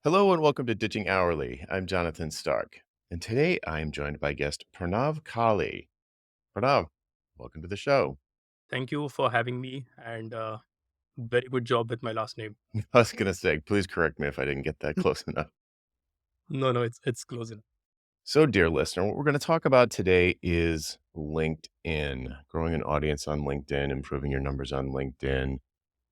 Hello and welcome to Ditching Hourly. I'm Jonathan Stark, and today I am joined by guest Pranav Kale. Pranav, welcome to the show. Thank you for having me, and very good job with my last name. I was going to say, please correct me if I didn't get that close enough. No, no, it's close enough. So, dear listener, what we're going to talk about today is LinkedIn, growing an audience on LinkedIn, improving your numbers on LinkedIn,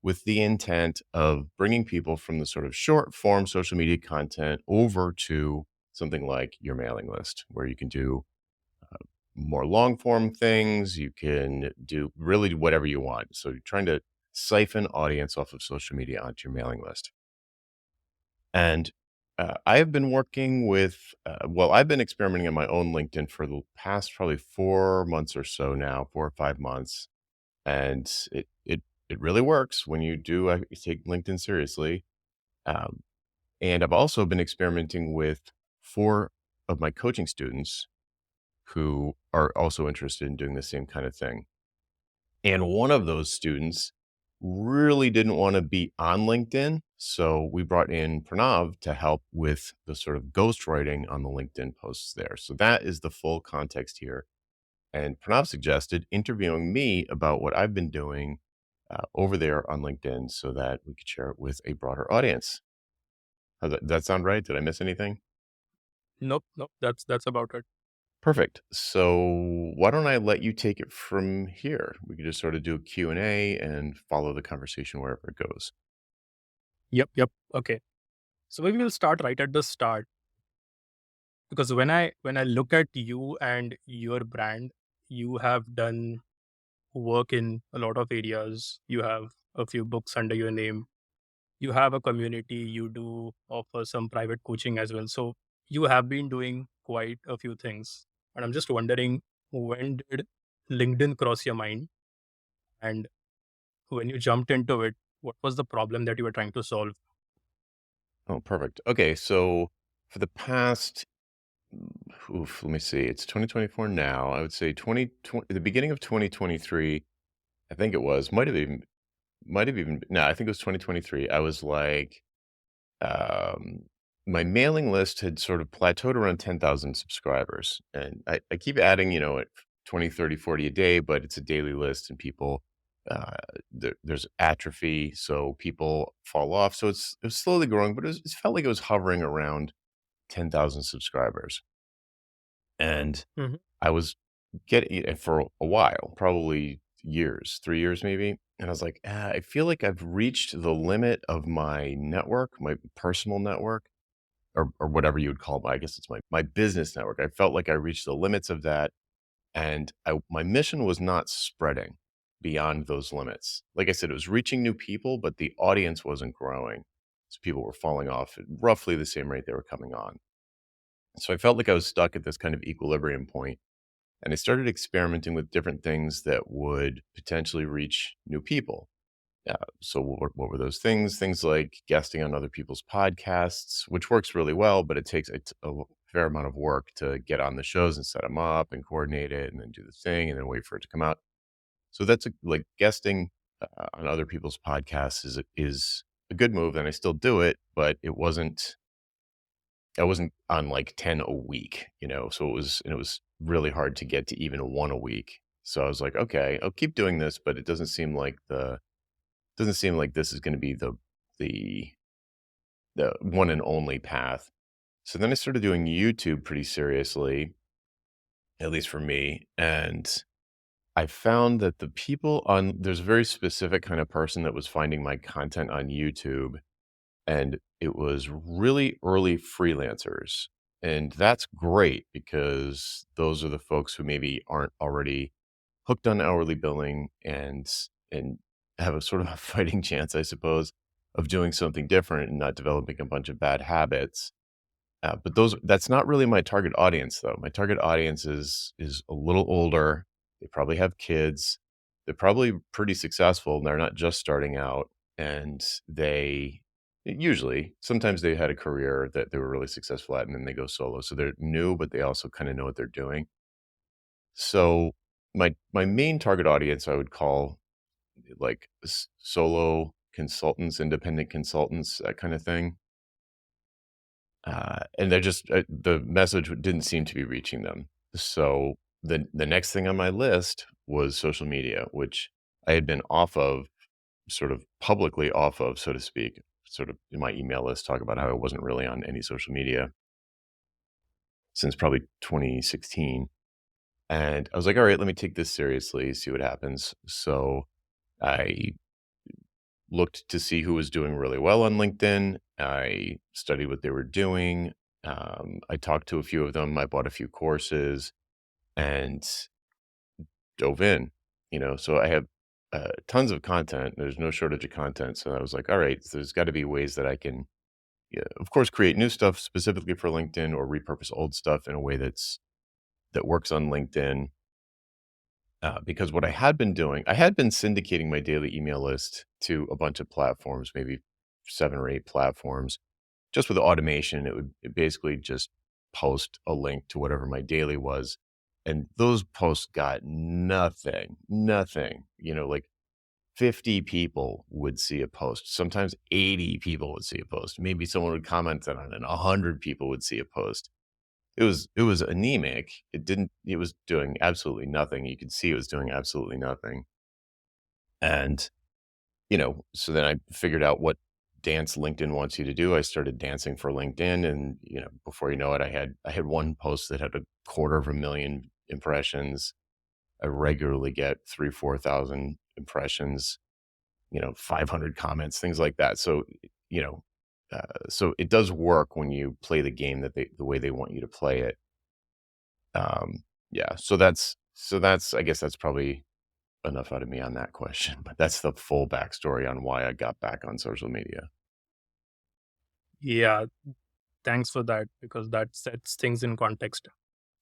with the intent of bringing people from the sort of short form social media content over to something like your mailing list, where you can do more long form things. You can do really whatever you want. So you're trying to siphon audience off of social media onto your mailing list. And I have been working with, I've been experimenting on my own LinkedIn for the past probably 4 months or so now, 4 or 5 months. And it really works when you do take LinkedIn seriously. Um, and I've also been experimenting with four of my coaching students who are also interested in doing the same kind of thing. And one of those students really didn't want to be on LinkedIn. So we brought in Pranav to help with the sort of ghostwriting on the LinkedIn posts there. So that is the full context here. And Pranav suggested interviewing me about what I've been doing over there on LinkedIn so that we could share it with a broader audience. Does that sound right? Did I miss anything? Nope, nope. That's about it. Perfect. So why don't I let you take it from here? We could just sort of do a Q&A and follow the conversation wherever it goes. Yep, yep. Okay. So maybe we'll start right at the start because when I look at you and your brand, you have done work in a lot of areas. You have a few books under your name. You have a community. You do offer some private coaching as well. So you have been doing quite a few things. And I'm just wondering, when did LinkedIn cross your mind? And when you jumped into it, what was the problem that you were trying to solve? Oh, perfect. Okay, so for the past, let me see, it's 2024 now. I would say 2020, the beginning of 2023, I think it was, no, I think it was 2023. I was like, um, my mailing list had sort of plateaued around 10,000 subscribers. And I keep adding, 20, 30, 40 a day, but it's a daily list and people, uh, there's atrophy. So people fall off. So it's slowly growing, but it felt like it was hovering around 10,000 subscribers. And Mhm. I was getting it for a while, probably years, 3 years maybe, and I was like, I feel like I've reached the limit of my network, my personal network, or whatever you would call it. I guess it's my business network. I felt like I reached the limits of that, and my mission was not spreading beyond those limits. Like I said, it was reaching new people, but the audience wasn't growing. So people were falling off at roughly the same rate they were coming on. So I felt like I was stuck at this kind of equilibrium point, and I started experimenting with different things that would potentially reach new people. So what were those things? Things like guesting on other people's podcasts, which works really well, but it takes a fair amount of work to get on the shows and set them up and coordinate it and then do the thing and then wait for it to come out. So that's like guesting on other people's podcasts is a good move, and I still do it, but I wasn't on like 10 a week, so it was really hard to get to even one a week. So I was like, okay, I'll keep doing this, but it doesn't seem like this is going to be the the one and only path. So then I started doing YouTube pretty seriously, at least for me, and I found that there's a very specific kind of person that was finding my content on YouTube, and it was really early freelancers. And that's great because those are the folks who maybe aren't already hooked on hourly billing and have a sort of a fighting chance, I suppose, of doing something different and not developing a bunch of bad habits. But that's not really my target audience, though. My target audience is a little older. They probably have kids. They're probably pretty successful, and they're not just starting out. And they usually, sometimes they had a career that they were really successful at, and then they go solo. So they're new, but they also kind of know what they're doing. So my main target audience, I would call like solo consultants, independent consultants, that kind of thing. And they're just the message didn't seem to be reaching them. So the next thing on my list was social media, which I had been off of, sort of publicly off of, so to speak, sort of in my email list, talk about how I wasn't really on any social media since probably 2016. And I was like, all right, let me take this seriously, see what happens. So I looked to see who was doing really well on LinkedIn. I studied what they were doing. I talked to a few of them. I bought a few courses and dove in. So I have tons of content. There's no shortage of content. So I was like, all right, so there's got to be ways that I can, yeah, of course, create new stuff specifically for LinkedIn or repurpose old stuff in a way that works on LinkedIn. Because what I had been doing, I had been syndicating my daily email list to a bunch of platforms, maybe 7 or 8 platforms. Just with automation, it basically just post a link to whatever my daily was, and those posts got nothing, nothing. Like 50 people would see a post, sometimes 80 people would see a post, maybe someone would comment on it, and 100 people would see a post. It was anemic. It was doing absolutely nothing. You could see it was doing absolutely nothing. And, so then I figured out what dance LinkedIn wants you to do. I started dancing for LinkedIn, and, before you know it, I had one post that had 250,000 impressions. I regularly get 3, 4,000 impressions, 500 comments, things like that. So, you know, so it does work when you play the game the way they want you to play it. Yeah, so that's I guess that's probably enough out of me on that question, but that's the full backstory on why I got back on social media. Yeah, thanks for that because that sets things in context.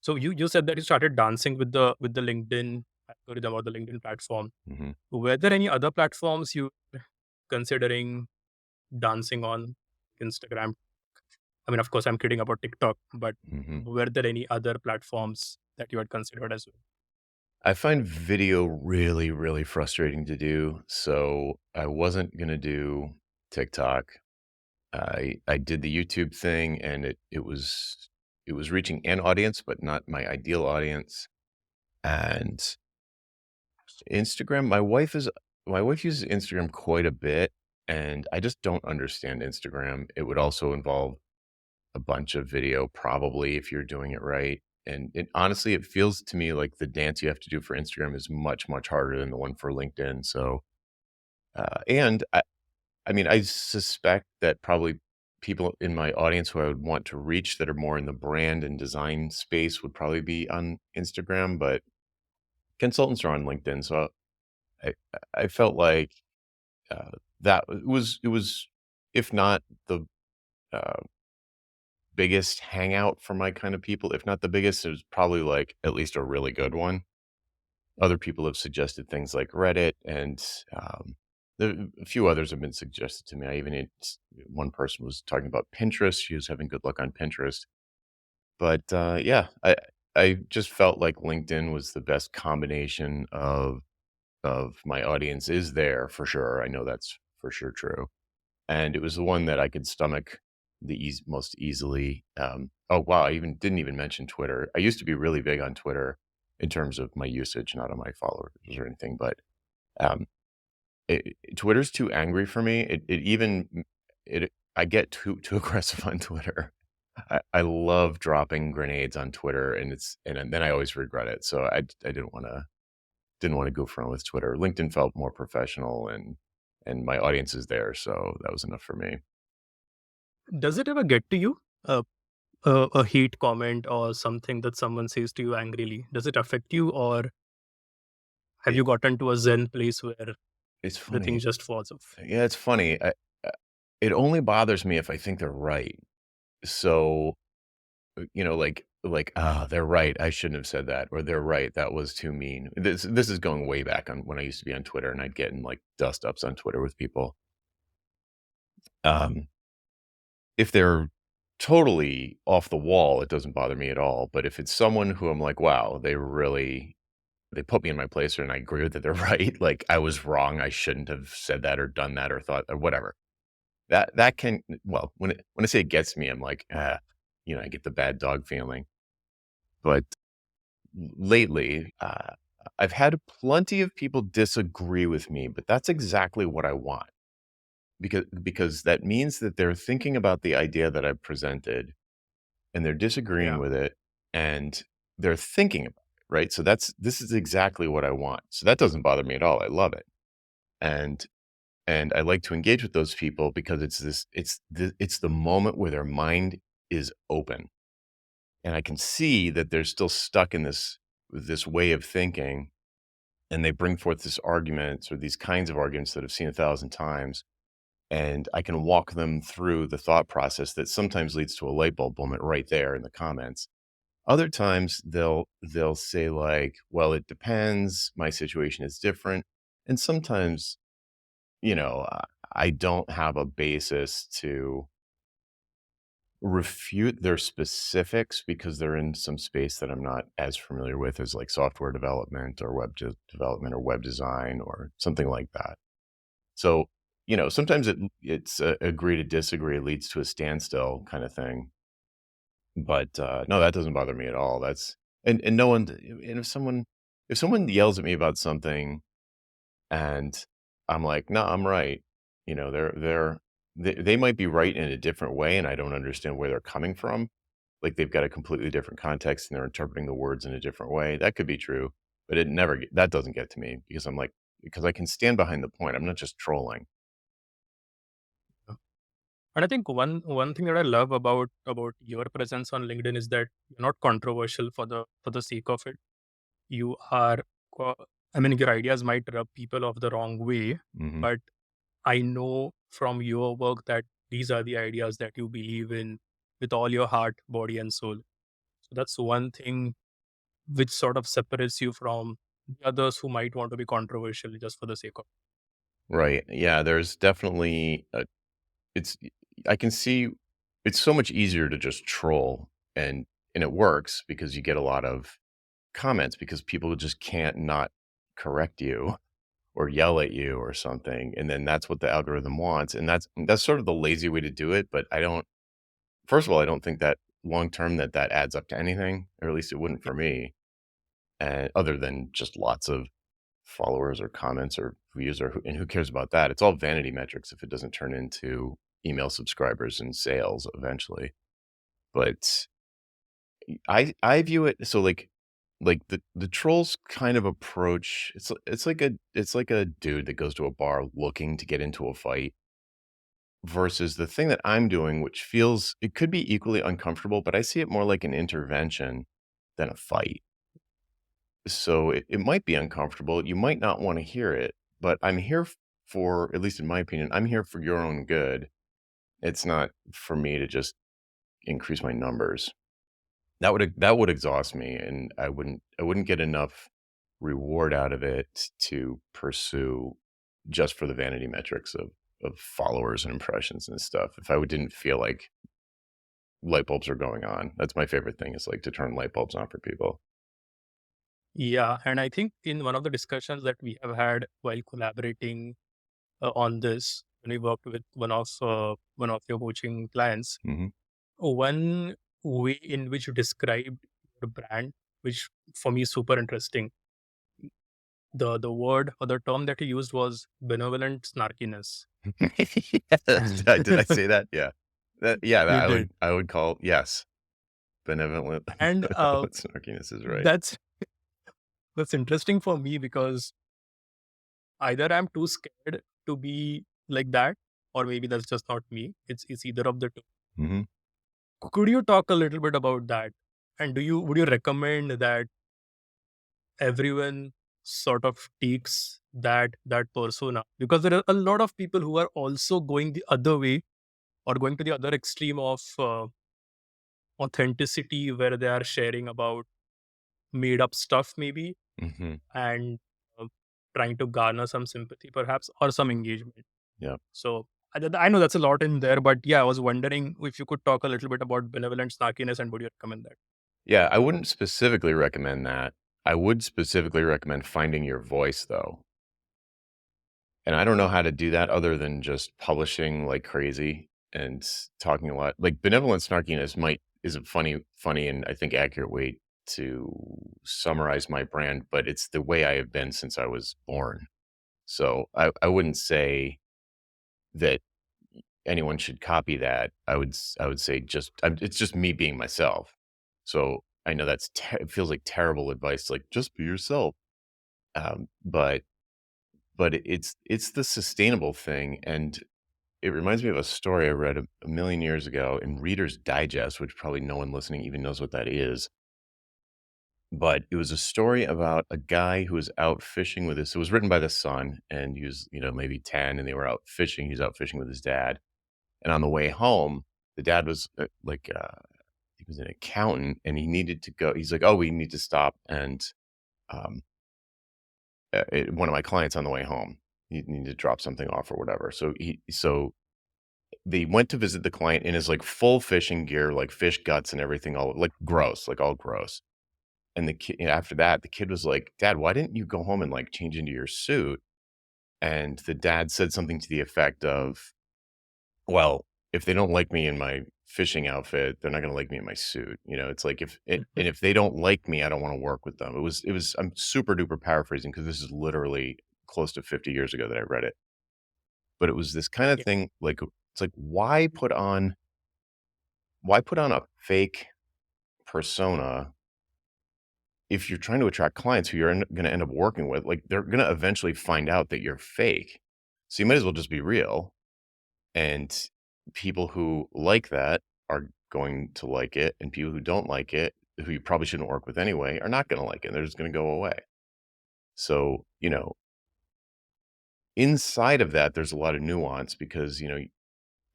So you said that you started dancing with the LinkedIn algorithm or the LinkedIn platform. Mhm, Were there any other platforms you were considering dancing on? Instagram? I mean, of course, I'm kidding about TikTok, but mhm. were there any other platforms that you had considered as well? I find video really, really frustrating to do, so I wasn't gonna do TikTok. I did the YouTube thing, and it was reaching an audience, but not my ideal audience. And Instagram, my wife uses Instagram quite a bit, and I just don't understand Instagram. It would also involve a bunch of video, probably, if you're doing it right. And honestly, it feels to me like the dance you have to do for Instagram is much, much harder than the one for LinkedIn. So, and I mean, I suspect that probably people in my audience who I would want to reach that are more in the brand and design space would probably be on Instagram, but consultants are on LinkedIn. So I, I felt like that it was, if not the uh, biggest hangout for my kind of people, if not the biggest, it was probably like at least a really good one. Other people have suggested things like Reddit, and a few others have been suggested to me. I even one person was talking about Pinterest. She was having good luck on Pinterest, but yeah, I just felt like LinkedIn was the best combination of my audience is there for sure. I know that's for sure true, and it was the one that I could stomach most easily. Oh wow, I even didn't even mention Twitter. I used to be really big on Twitter in terms of my usage, not on my followers or anything, but um, Twitter's too angry for me. It even it I get too aggressive on Twitter. I love dropping grenades on Twitter, and then I always regret it. So I didn't want to goof around with Twitter. LinkedIn felt more professional, and my audience is there, so that was enough for me. Does it ever get to you? A hate comment or something that someone says to you angrily, does it affect you, or have It, you gotten to a zen place where it's everything funny. just falls off? Yeah, it's funny. Uh, it only bothers me if I think they're right. So, like, they're right. I shouldn't have said that, or they're right. That was too mean. This is going way back on when I used to be on Twitter, and I'd get in like dust ups on Twitter with people. Um, if they're totally off the wall, it doesn't bother me at all. But if it's someone who I'm like, wow, they put me in my place, and I agree that they're right. Like I was wrong. I shouldn't have said that or done that or thought or whatever. that can well, when I say it gets me, I'm like, "Ah," I get the bad dog feeling. But lately, I've had plenty of people disagree with me, but that's exactly what I want because that means that they're thinking about the idea that I've presented and they're disagreeing Yeah. with it and they're thinking about it, right? So this is exactly what I want. So that doesn't bother me at all. I love it. And and I like to engage with those people because it's the moment where their mind is open and I can see that they're still stuck in this way of thinking and they bring forth this arguments or these kinds of arguments that I've seen 1,000 times and I can walk them through the thought process that sometimes leads to a light bulb moment right there in the comments. Other times they'll say like, "Well, it depends. My situation is different." And sometimes, I don't have a basis to refute their specifics because they're in some space that I'm not as familiar with as like software development or development or web design or something like that. So, sometimes it's a agree to disagree leads to a standstill kind of thing. But no, that doesn't bother me at all. That's and no one and if someone yells at me about something and I'm like, "No, I'm right." They might be right in a different way, and I don't understand where they're coming from. Like, they've got a completely different context, and they're interpreting the words in a different way. That could be true, but that doesn't get to me because I can stand behind the point. I'm not just trolling. And I think one thing that I love about your presence on LinkedIn is that you're not controversial for the sake of it. You are, co- I mean, your ideas might rub people off the wrong way, Mhm. but I know from your work that these are the ideas that you believe in with all your heart, body, and soul. So that's one thing which sort of separates you from the others who might want to be controversial just for the sake of. Right. Yeah, there's definitely it's I can see it's so much easier to just troll and it works because you get a lot of comments because people just can't not correct you or yell at you or something and then that's what the algorithm wants and that's sort of the lazy way to do it but I don't first of all I don't think that long term that adds up to anything or at least it wouldn't for me and other than just lots of followers or comments or views and who cares about that? It's all vanity metrics if it doesn't turn into email subscribers and sales eventually. But I view it so like the trolls kind of approach it's like a dude that goes to a bar looking to get into a fight versus the thing that I'm doing which feels it could be equally uncomfortable but I see it more like an intervention than a fight. So it might be uncomfortable. You might not want to hear it, but I'm here for, at least in my opinion, I'm here for your own good. It's not for me to just increase my numbers. That would exhaust me, and I wouldn't get enough reward out of it to pursue just for the vanity metrics of followers and impressions and stuff. If didn't feel like light bulbs are going on, that's my favorite thing is like to turn light bulbs on for people. Yeah, and I think in one of the discussions that we have had while collaborating on this, when we worked with one of your coaching clients, Hmm. one way in which you described your brand, which for me is super interesting. The word or the term that you used was benevolent snarkiness. Yes. Did I say that? Yeah. That You I did. would call yes, benevolent And benevolent snarkiness is right. that's interesting for me because either I'm too scared to be like that, or maybe that's just not me. It's either of the two. Mhm. Could you talk a little bit about that? And would you recommend that everyone sort of takes that persona? Because there are a lot of people who are also going the other way or going to the other extreme of authenticity, where they are sharing about made up stuff, maybe, Mhm. and uh, trying to garner some sympathy, perhaps, or some engagement. Yeah. So I know that's a lot in there, but yeah, I was wondering if you could talk a little bit about benevolent snarkiness and would you recommend that? Yeah, I wouldn't specifically recommend that. I would specifically recommend finding your voice, though, And I don't know how to do that other than just publishing like crazy and talking a lot. Like benevolent snarkiness might is a funny and I think accurate way to summarize my brand, but it's the way I have been since I was born. So I wouldn't say that anyone should copy that. I would say it's just me being myself. So I know it feels like terrible advice, like just be yourself. But it's the sustainable thing, and it reminds me of a story I read a million years ago in Reader's Digest, which probably no one listening even knows what that is. But it was a story about a guy who was out fishing with his. It was written by the son, and he was, maybe 10, and they were out fishing. He was out fishing with his dad, and on the way home, the dad was he was an accountant, and he needed to go. He's like, "Oh, we need to stop and um, one of my clients on the way home. You need to drop something off or whatever." So they went to visit the client in his like full fishing gear, like fish guts and everything, all like gross, like all gross. And the kid after that, the kid was like, "Dad, why didn't you go home and like change into your suit?" And the dad said something to the effect of, "Well, if they don't like me in my fishing outfit, they're not going to like me in my suit. It's like if they don't like me, I don't want to work with them." I'm super duper paraphrasing because this is literally close to 50 years ago that I read it. But it was this kind of Yeah. thing, like it's like why put on a fake persona if you're trying to attract clients who you're going to end up working with? Like they're going to eventually find out that you're fake. So you might as well just be real. And people who like that are going to like it, and people who don't like it, who you probably shouldn't work with anyway, are not going to like it. They're just going to go away. So, inside of that, there's a lot of nuance because,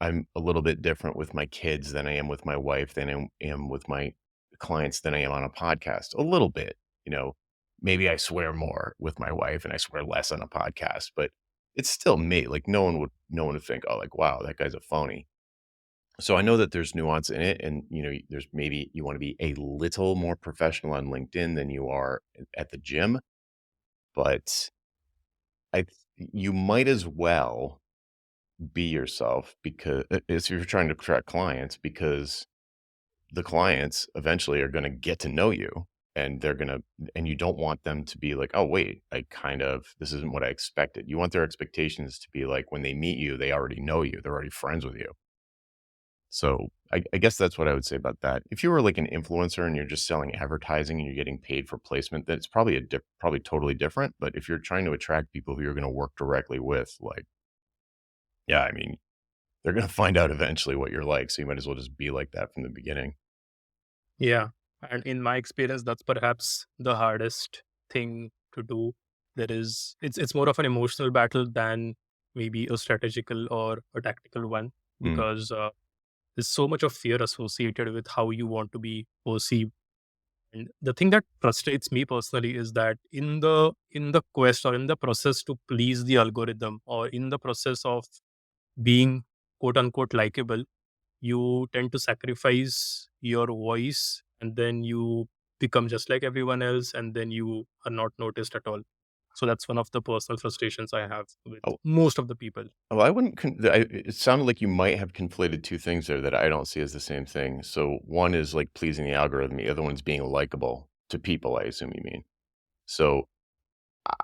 I'm a little bit different with my kids than I am with my wife, than I am with my clients, than I am on a podcast. A little bit, you know. Maybe I swear more with my wife and I swear less on a podcast, but it's still me. Like no one would think, oh, like wow, that guy's a phony. So I know that there's nuance in it, and there's maybe you want to be a little more professional on LinkedIn than you are at the gym, but you might as well be yourself because if you're trying to attract clients, because the clients eventually are going to get to know you, and and you don't want them to be like, oh wait, this isn't what I expected. You want their expectations to be like when they meet you, they already know you, they're already friends with you. So I guess that's what I would say about that. If you were like an influencer and you're just selling advertising and you're getting paid for placement, then it's probably probably totally different. But if you're trying to attract people who you're going to work directly with, like, yeah, I mean, they're gonna find out eventually what you're like, so you might as well just be like that from the beginning. Yeah. And in my experience, that's perhaps the hardest thing to do. It's more of an emotional battle than maybe a strategical or a tactical one, Mm. because there's so much of fear associated with how you want to be perceived. And the thing that frustrates me personally is that in the quest or in the process to please the algorithm, or in the process of being quote unquote likable, you tend to sacrifice your voice, and then you become just like everyone else, and then you are not noticed at all. So that's one of the personal frustrations I have with Oh, most of the people. I wouldn't it sounded like you might have conflated 2 things there that I don't see as the same thing. So, one is, like, pleasing the algorithm, the other one's being likable to people, I assume you mean. So, I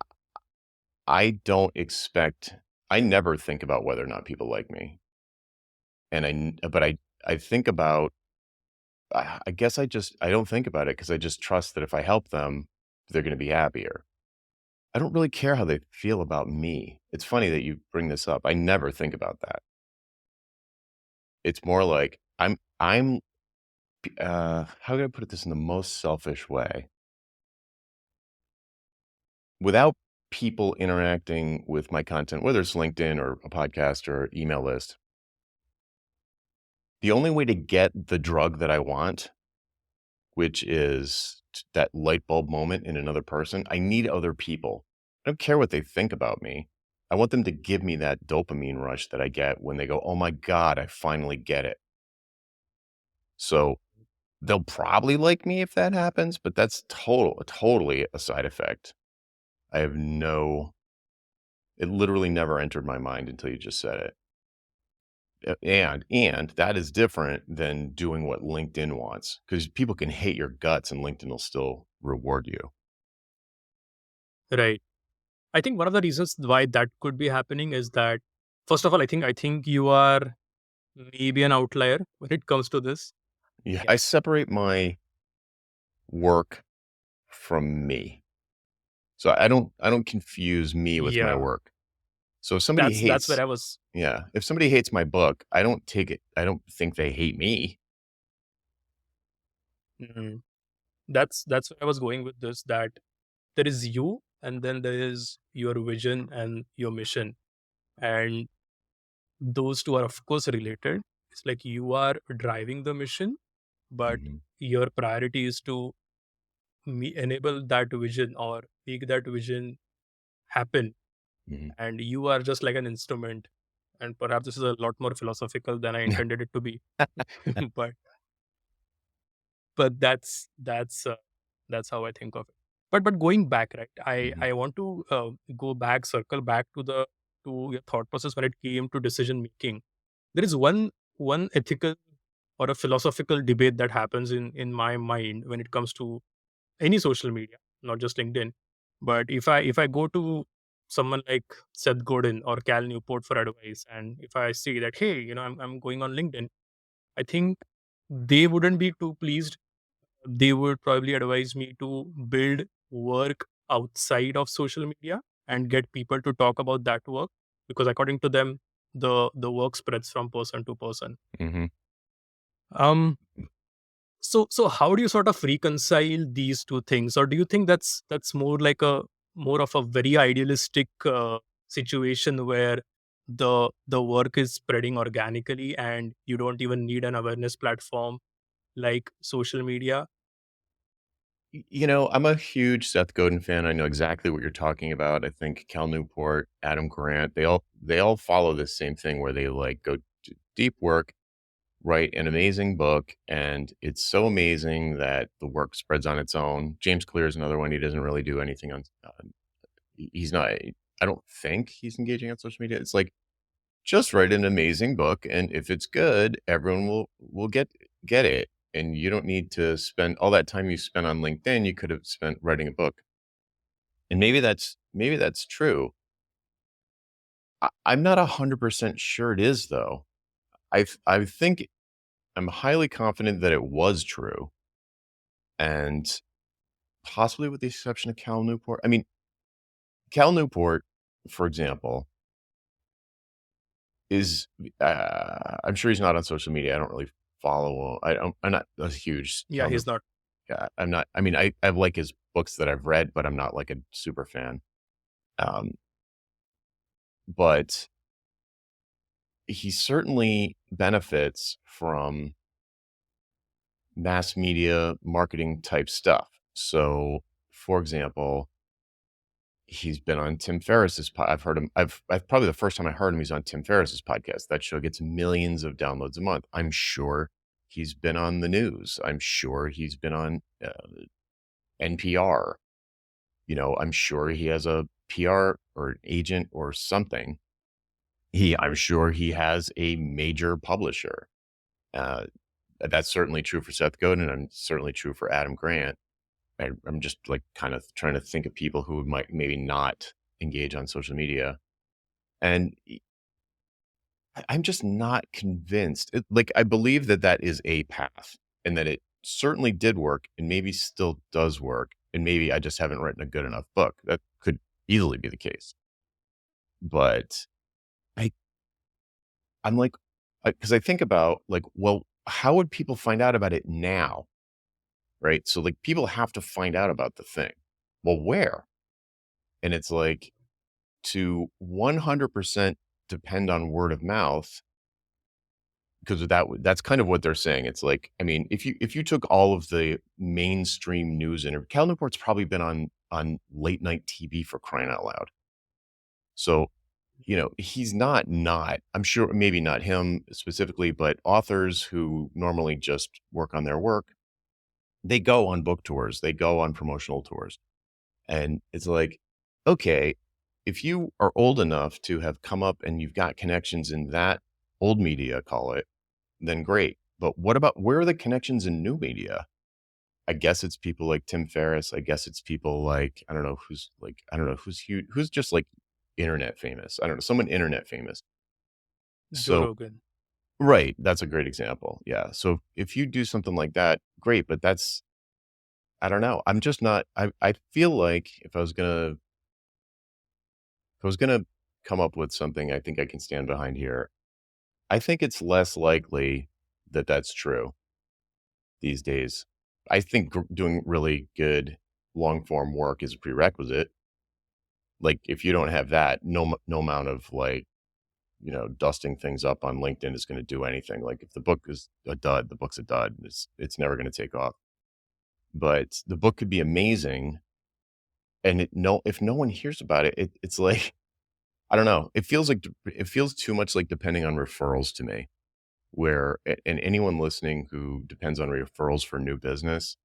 I don't expect I never think about whether or not people like me, and but I think about I guess I don't think about it because I just trust that if I help them, they're gonna be happier. I don't really care how they feel about me. It's funny that you bring this up. I never think about that. It's more like how can I put this in the most selfish way? Without people interacting with my content, whether it's LinkedIn or a podcast or email list, the only way to get the drug that I want, which is that light bulb moment in another person, I need other people. I don't care what they think about me. I want them to give me that dopamine rush that I get when they go, "Oh my god, I finally get it." So, they'll probably like me if that happens, but that's totally a side effect. I have no It literally never entered my mind until you just said it. And that is different than doing what LinkedIn wants, because people can hate your guts and LinkedIn will still reward you. Right. I think one of the reasons why that could be happening is that, first of all, I think you are maybe an outlier when it comes to this. Yeah, Yeah. I separate my work from me. So I don't confuse me with my Yeah. work. So if somebody That's where hates I was. yeah, if somebody hates my book, I don't think they hate me. Mhm. That's where I was going with this. That there is you, and then there is your vision and your mission, and those two are of course related. It's like you are driving the mission, but Mhm, your priority is to enable that vision or make that vision happen, mhm. and you are just like an instrument. And perhaps this is a lot more philosophical than I intended it to be. but that's how I think of it. But going back, right? I Mhm, I want to go back, circle back to the to your thought process when it came to decision making. There is one ethical or a philosophical debate that happens in my mind when it comes to any social media, not just LinkedIn. But if I go to someone like Seth Godin or Cal Newport for advice, and if I say that, hey, I'm going on LinkedIn, I think they wouldn't be too pleased. They would probably advise me to build work outside of social media and get people to talk about that work, because according to them, the work spreads from person to person. mhm. um so how do you sort of reconcile these two things, or do you think that's more of a very idealistic situation where the work is spreading organically and you don't even need an awareness platform like social media? I'm a huge Seth Godin fan. I know exactly what you're talking about. I think Cal Newport, Adam Grant, they all follow this same thing where they like go to deep work, write an amazing book, and it's so amazing that the work spreads on its own. James Clear is another one. He doesn't really do anything on. He's not. I don't think he's engaging on social media. It's like just write an amazing book, and if it's good, everyone will get it. And you don't need to spend all that time you spent on LinkedIn. You could have spent writing a book. And maybe that's true. I'm not 100% sure it is though. I think I'm highly confident that it was true, and possibly with the exception of Cal Newport. I mean, Cal Newport, for example, is I'm sure he's not on social media. I don't really follow. I'm not a huge Yeah, Cal he's Newport. not. Yeah, I'm not. I mean, I like his books that I've read, but I'm not like a super fan. Um, but he certainly benefits from mass media marketing type stuff. So, for example, he's been on Tim Ferriss's I've heard him. I've probably the first time I heard him, he's on Tim Ferriss's podcast. That show gets millions of downloads a month. I'm sure he's been on the news. I'm sure he's been on NPR. I'm sure he has a PR or an agent or something. I'm sure he has a major publisher. Uh, that's certainly true for Seth Godin, and certainly true for Adam Grant. I'm just like kind of trying to think of people who might maybe not engage on social media. And I'm just not convinced. Like, I believe that that is a path and that it certainly did work and maybe still does work. And maybe I just haven't written a good enough book. That could easily be the case. But I, I'm like, because I think about like, well, how would people find out about it now? Right. So, like, people have to find out about the thing. Well, where? And it's like to 100% depend on word of mouth, because that's kind of what they're saying. It's like, I mean, if you took all of the mainstream news interview, Cal Newport's probably been on late night TV for crying out loud. So, he's not, I'm sure maybe not him specifically, but authors who normally just work on their work, they go on book tours, they go on promotional tours. And it's like, okay, if you are old enough to have come up and you've got connections in that old media, call it, then great. But what about where are the connections in new media? I guess it's people like Tim Ferriss. I guess it's people like I don't know who's huge, who's just like internet famous. I don't know, someone internet famous. Joe So Rogan. right, that's a great example. Yeah. So if you do something like that, great. But that's I don't know. I'm just not. I feel like if I was gonna come up with something, I think I can stand behind here. I think it's less likely that that's true these days. I think doing really good long form work is a prerequisite. Like, if you don't have that, no amount of, like, dusting things up on LinkedIn is gonna do anything. Like, if the book is a dud, the book's a dud. It's never gonna take off. But the book could be amazing, and if no one hears about it, it's like, I don't know. It feels too much like depending on referrals to me, where and anyone listening who depends on referrals for new business,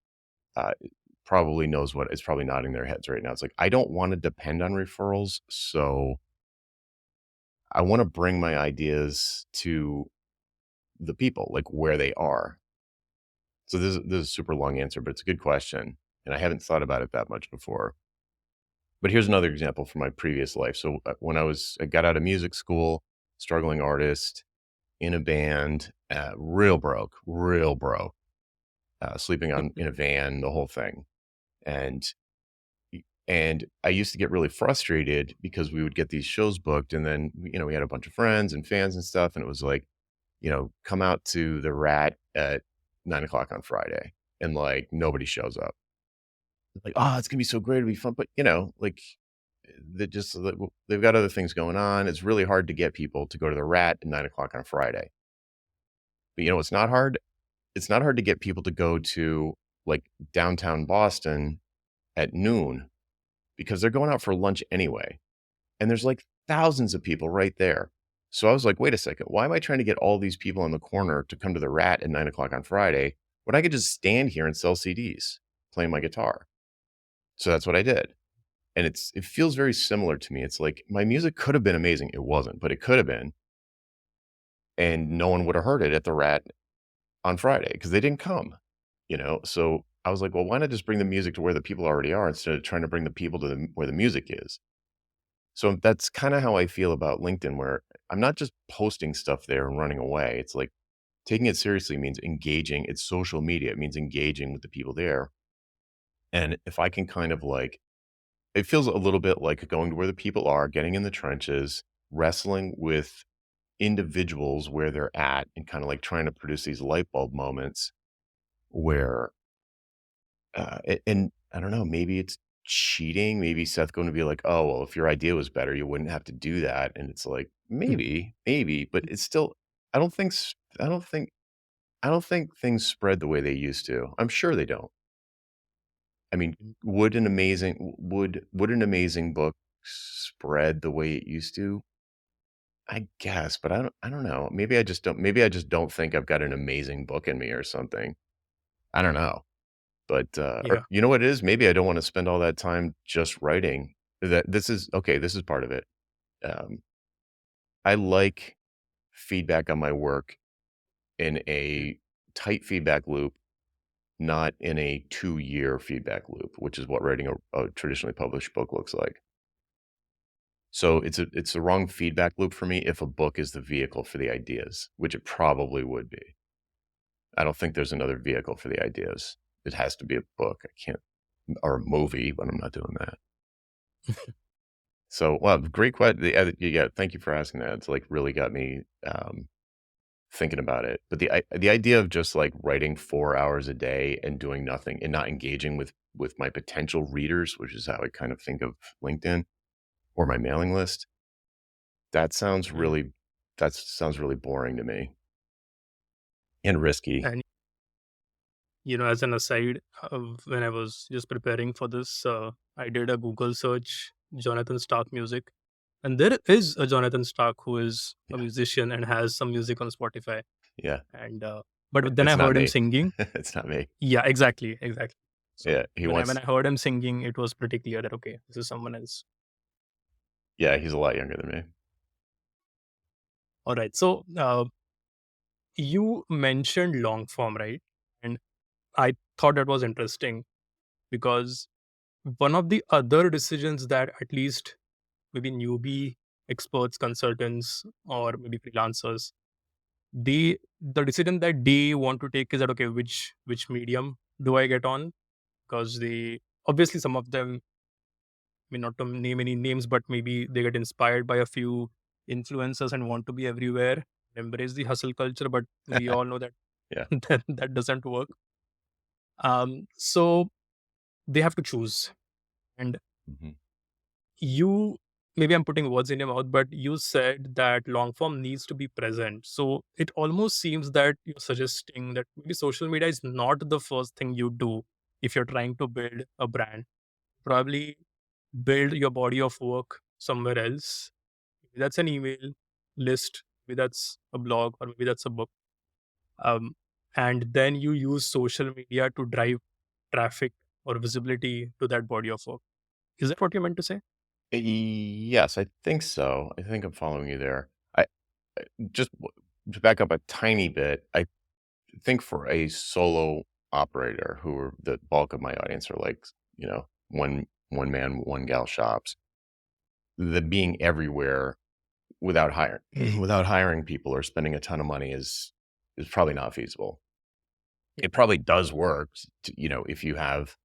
probably knows what is probably nodding their heads right now. It's like, I don't wanna depend on referrals, so I wanna bring my ideas to the people, like, where they are. So this is a super long answer, but it's a good question, and I haven't thought about it that much before. But here's another example from my previous life. So, when I got out of music school, struggling artist, in a band, real broke, sleeping on in a van, the whole thing, and And I used to get really frustrated because we would get these shows booked and then, we had a bunch of friends and fans and stuff. And it was like, come out to the Rat at 9 o'clock on Friday and like nobody shows up. Like, oh, it's going to be so great. It'll be fun. But, like they've got other things going on. It's really hard to get people to go to the Rat at 9 o'clock on Friday. But it's not hard. It's not hard to get people to go to like downtown Boston at noon because they're going out for lunch anyway. And there's like thousands of people right there. So I was like, wait a second, why am I trying to get all these people in the corner to come to the Rat at 9 o'clock on Friday when I could just stand here and sell CDs playing my guitar? So that's what I did. And it feels very similar to me. It's like my music could have been amazing. It wasn't, but it could have been. And no one would have heard it at the Rat on Friday because they didn't come. So I was like, well, why not just bring the music to where the people already are instead of trying to bring the people to where the music is? So that's kinda how I feel about LinkedIn, where I'm not just posting stuff there and running away. It's like taking it seriously means engaging. It's social media. It means engaging with the people there. And if I can kind of like it feels a little bit like going to where the people are, getting in the trenches, wrestling with individuals where they're at, and kinda like trying to produce these light bulb moments where and I don't know, maybe it's cheating. Maybe Seth going to be like, "Oh, well, if your idea was better, you wouldn't have to do that." And it's like, maybe, but it's still I don't think s I don't think things spread the way they used to. I'm sure they don't. I mean, would an amazing book spread the way it used to? I guess, but I don't know. Maybe I just don't think I've got an amazing book in me or something. I don't know. But, or Yeah. you know what it is? Maybe I don't wanna spend all that time just writing. This is part of it. Um, I like feedback on my work in a tight feedback loop, not in a 2-year feedback loop, which is what writing a traditionally published book looks like. So it's the wrong feedback loop for me if a book is the vehicle for the ideas, which it probably would be. I don't think there's another vehicle for the ideas. It has to be a book. I can't or a movie, but I'm not doing that. So, wow, great question. Yeah, thank you for asking that. It's like really got me thinking about it. But the idea of just like writing 4 hours a day and doing nothing and not engaging with my potential readers, which is how I kind of think of LinkedIn or my mailing list, that sounds Mm. really boring to me and risky. And as an aside, when I was just preparing for this, I did a Google search, Jonathan Stark music, and there is a Jonathan Stark who is a Yeah, musician and has some music on Spotify. yeah. And but then It's I not heard him me. singing. It's not me. Yeah, exactly, exactly. So Yeah, he when I wants when I heard him singing, it was pretty clear that okay, this is someone else. Yeah, he's a lot younger than me. All right. So you mentioned long form, right? And I thought that was interesting because one of the other decisions that at least maybe newbie experts, consultants, or maybe freelancers, the decision that they want to take is that okay, which medium do I get on? Because they obviously some of them, I mean, not to name any names, but maybe they get inspired by a few influencers and want to be everywhere, embrace the hustle culture. But we all know that Yeah. that doesn't work. So they have to choose. And Mhm. you, maybe I'm putting words in your mouth, but you said that long form needs to be present. So it almost seems that you're suggesting that maybe social media is not the first thing you do if you're trying to build a brand. Probably build your body of work somewhere else. Maybe that's an email list, maybe that's a blog, or maybe that's a book. Um, and then you use social media to drive traffic or visibility to that body of work. Is that what you meant to say? Yes, I think so. I think I'm following you there. I just to back up a tiny bit, I think for a solo operator who are the bulk of my audience are like, one man, one gal shops, the being everywhere without hiring without hiring people or spending a ton of money is probably not feasible. Yeah. It probably does work, if you have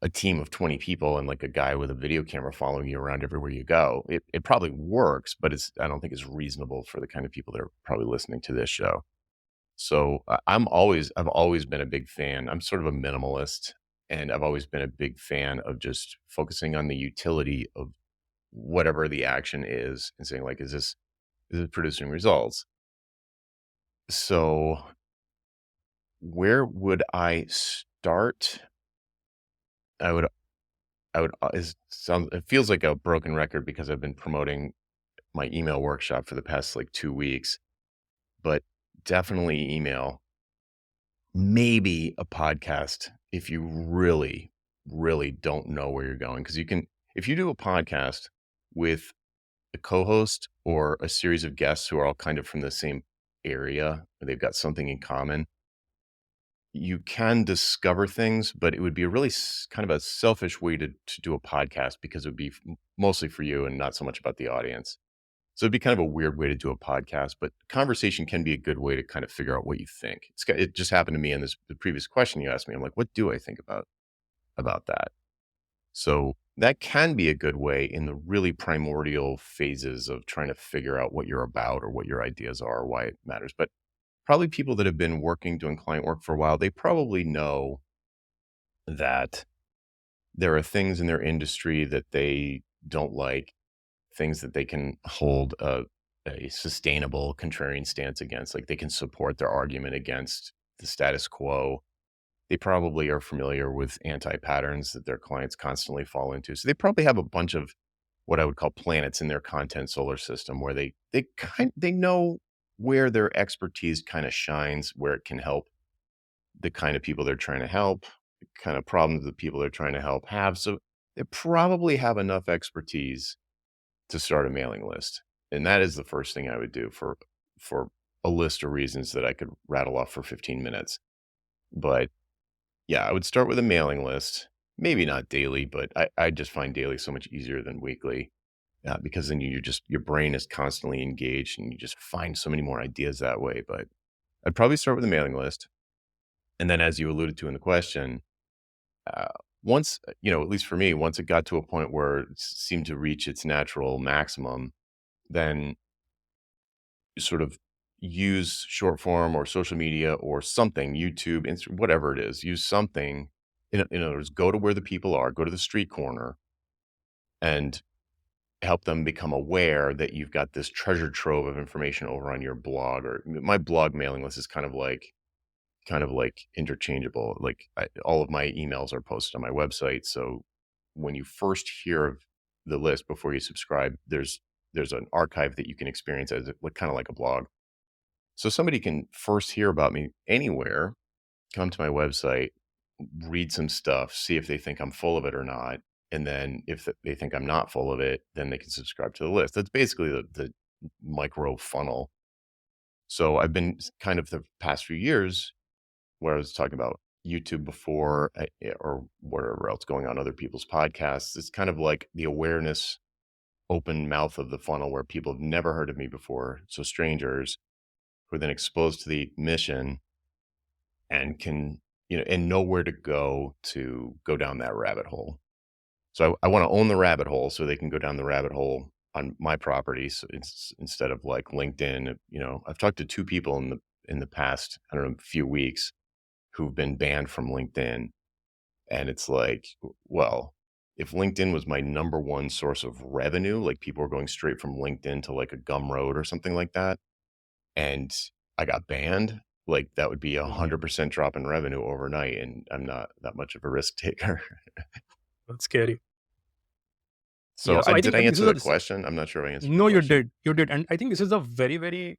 a team of 20 people and like a guy with a video camera following you around everywhere you go. It probably works, but I don't think it's reasonable for the kind of people that are probably listening to this show. So I've always been a big fan. I'm sort of a minimalist, and I've always been a big fan of just focusing on the utility of whatever the action is and saying like, is it producing results? So where would I start? I would it feels like a broken record because I've been promoting my email workshop for the past like 2 weeks, but definitely email, maybe a podcast if you really, really don't know where you're going. Because if you do a podcast with a co-host or a series of guests who are all kind of from the same area, or they've got something in common, you can discover things, but it would be a really kind of a selfish way to do a podcast because it would be mostly for you and not so much about the audience. So it'd be kind of a weird way to do a podcast, but conversation can be a good way to kind of figure out what you think. It just happened to me in the previous question you asked me. I'm like, what do I think about that? So that can be a good way in the really primordial phases of trying to figure out what you're about or what your ideas are or why it matters. But probably people that have been doing client work for a while, they probably know that there are things in their industry that they don't like, things that they can hold a sustainable contrarian stance against. Like they can support their argument against the status quo. They probably are familiar with anti patterns that their clients constantly fall into. So they probably have a bunch of what I would call planets in their content solar system where they know where their expertise kind of shines, where it can help the kind of people they're trying to help, the kind of problems the people they're trying to help have. So they probably have enough expertise to start a mailing list. And that is the first thing I would do for a list of reasons that I could rattle off for 15 minutes. But yeah, I would start with a mailing list. Maybe not daily, but I just find daily so much easier than weekly. Because then your brain is constantly engaged and you just find so many more ideas that way. But I'd probably start with a mailing list. And then as you alluded to in the question, uh, once, at least for me, once it got to a point where it seemed to reach its natural maximum, then sort of use short form or social media or something, YouTube, Instagram, whatever it is, use something. In other words, go to where the people are, go to the street corner and help them become aware that you've got this treasure trove of information over on your blog. Or my blog mailing list is kind of like interchangeable. Like all of my emails are posted on my website. So when you first hear of the list before you subscribe, there's an archive that you can experience as kind of like a blog. So somebody can first hear about me anywhere, come to my website, read some stuff, see if they think I'm full of it or not. And then if they think I'm not full of it, then they can subscribe to the list. That's basically the micro funnel. So I've been kind of the past few years where I was talking about YouTube before, or whatever else going on other people's podcasts. It's kind of like the awareness open mouth of the funnel where people have never heard of me before. So strangers who are then exposed to the mission and can, and know where to go down that rabbit hole. So I want to own the rabbit hole so they can go down the rabbit hole on my property. So it's instead of like LinkedIn. I've talked to two people in the past, I don't know, few weeks who've been banned from LinkedIn. And it's like, well, if LinkedIn was my number one source of revenue, like people were going straight from LinkedIn to like a Gumroad or something like that, and I got banned, like that would be a Mhm. 100% drop in revenue overnight. And I'm not that much of a risk taker. That's scary. Yeah. So So I did think I I think this answer is a the question? I'm not sure if I answered your no, you question. did, you did, and I think this is a very very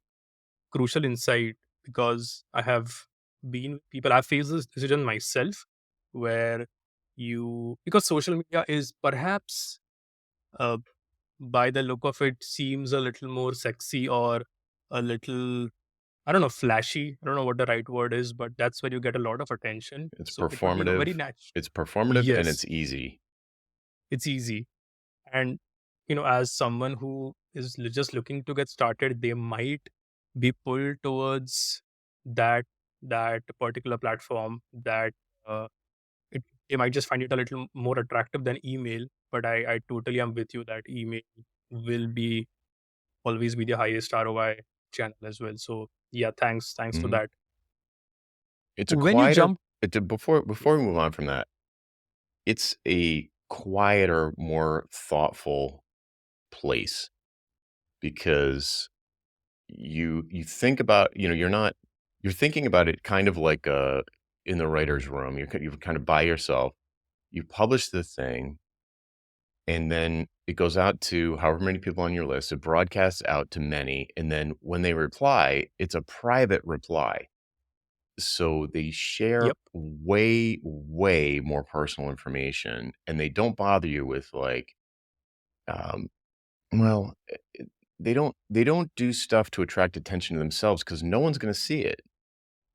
crucial insight because I have been people I've faced this decision myself, where you because social media is perhaps uh, by the look of it seems a little more sexy or a little, I don't know, flashy. I don't know what the right word is, but that's where you get a lot of attention. It's So it would be very performative. natural. It's performative and Yes, it's easy. it's easy. And, as someone who is just looking to get started, they might be pulled towards that particular platform that uh, they might just find it a little more attractive than email. But I totally am with you that email will be always be the highest ROI channel as well. So yeah, thanks to Mhm. that. It's a When you quieter jump, before we move on from that, it's a quieter, more thoughtful place because you think about, you're thinking about it kind of like, in the writer's room. You're kind of by yourself. You publish the thing, and then it goes out to however many people on your list. It broadcasts out to many, and then when they reply, it's a private reply. So they share yep. way, way more personal information, and they don't bother you with like, um, well, they don't do stuff to attract attention to themselves because no one's going to see it.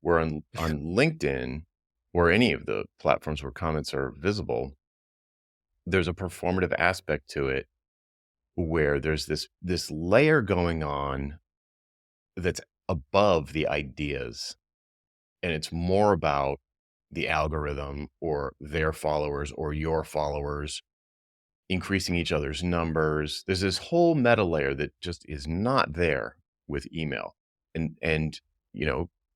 Where on LinkedIn or any of the platforms where comments are visible, there's a performative aspect to it where there's this layer going on that's above the ideas, and it's more about the algorithm or their followers or your followers increasing each other's numbers. There's this whole meta layer that just is not there with email. And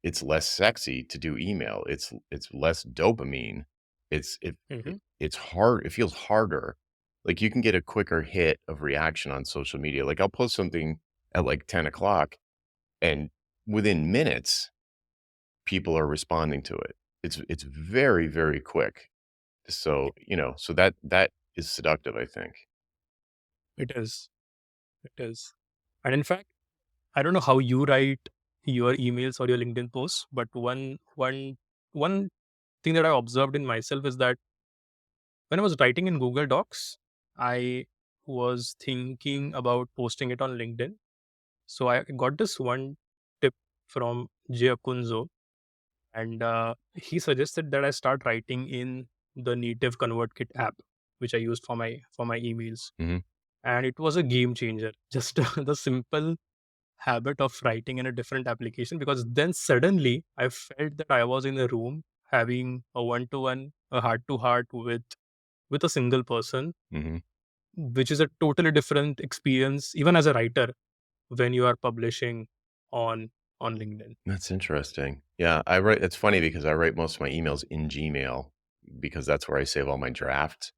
it's less sexy to do email. It's less dopamine. Hmm. It's hard. It feels harder. Like you can get a quicker hit of reaction on social media. Like I'll post something at like 10 o'clock, and within minutes, people are responding to it. It's very, very quick. So, so that is seductive, I think. It is. It is. And in fact, I don't know how you write your emails or your LinkedIn posts, but one thing that I observed in myself is that when I was writing in Google Docs, I was thinking about posting it on LinkedIn. So I got this one tip from Jay Akunzo, and he suggested that I start writing in the native ConvertKit app, which I used for my emails, Mhm, and it was a game changer. Just the simple habit of writing in a different application, because then suddenly I felt that I was in a room having a one to one, a heart to heart with a single person, mhm. which is a totally different experience even as a writer when you are publishing on LinkedIn. That's interesting. Yeah, I write it's funny because I write most of my emails in Gmail because that's where I save all my drafts,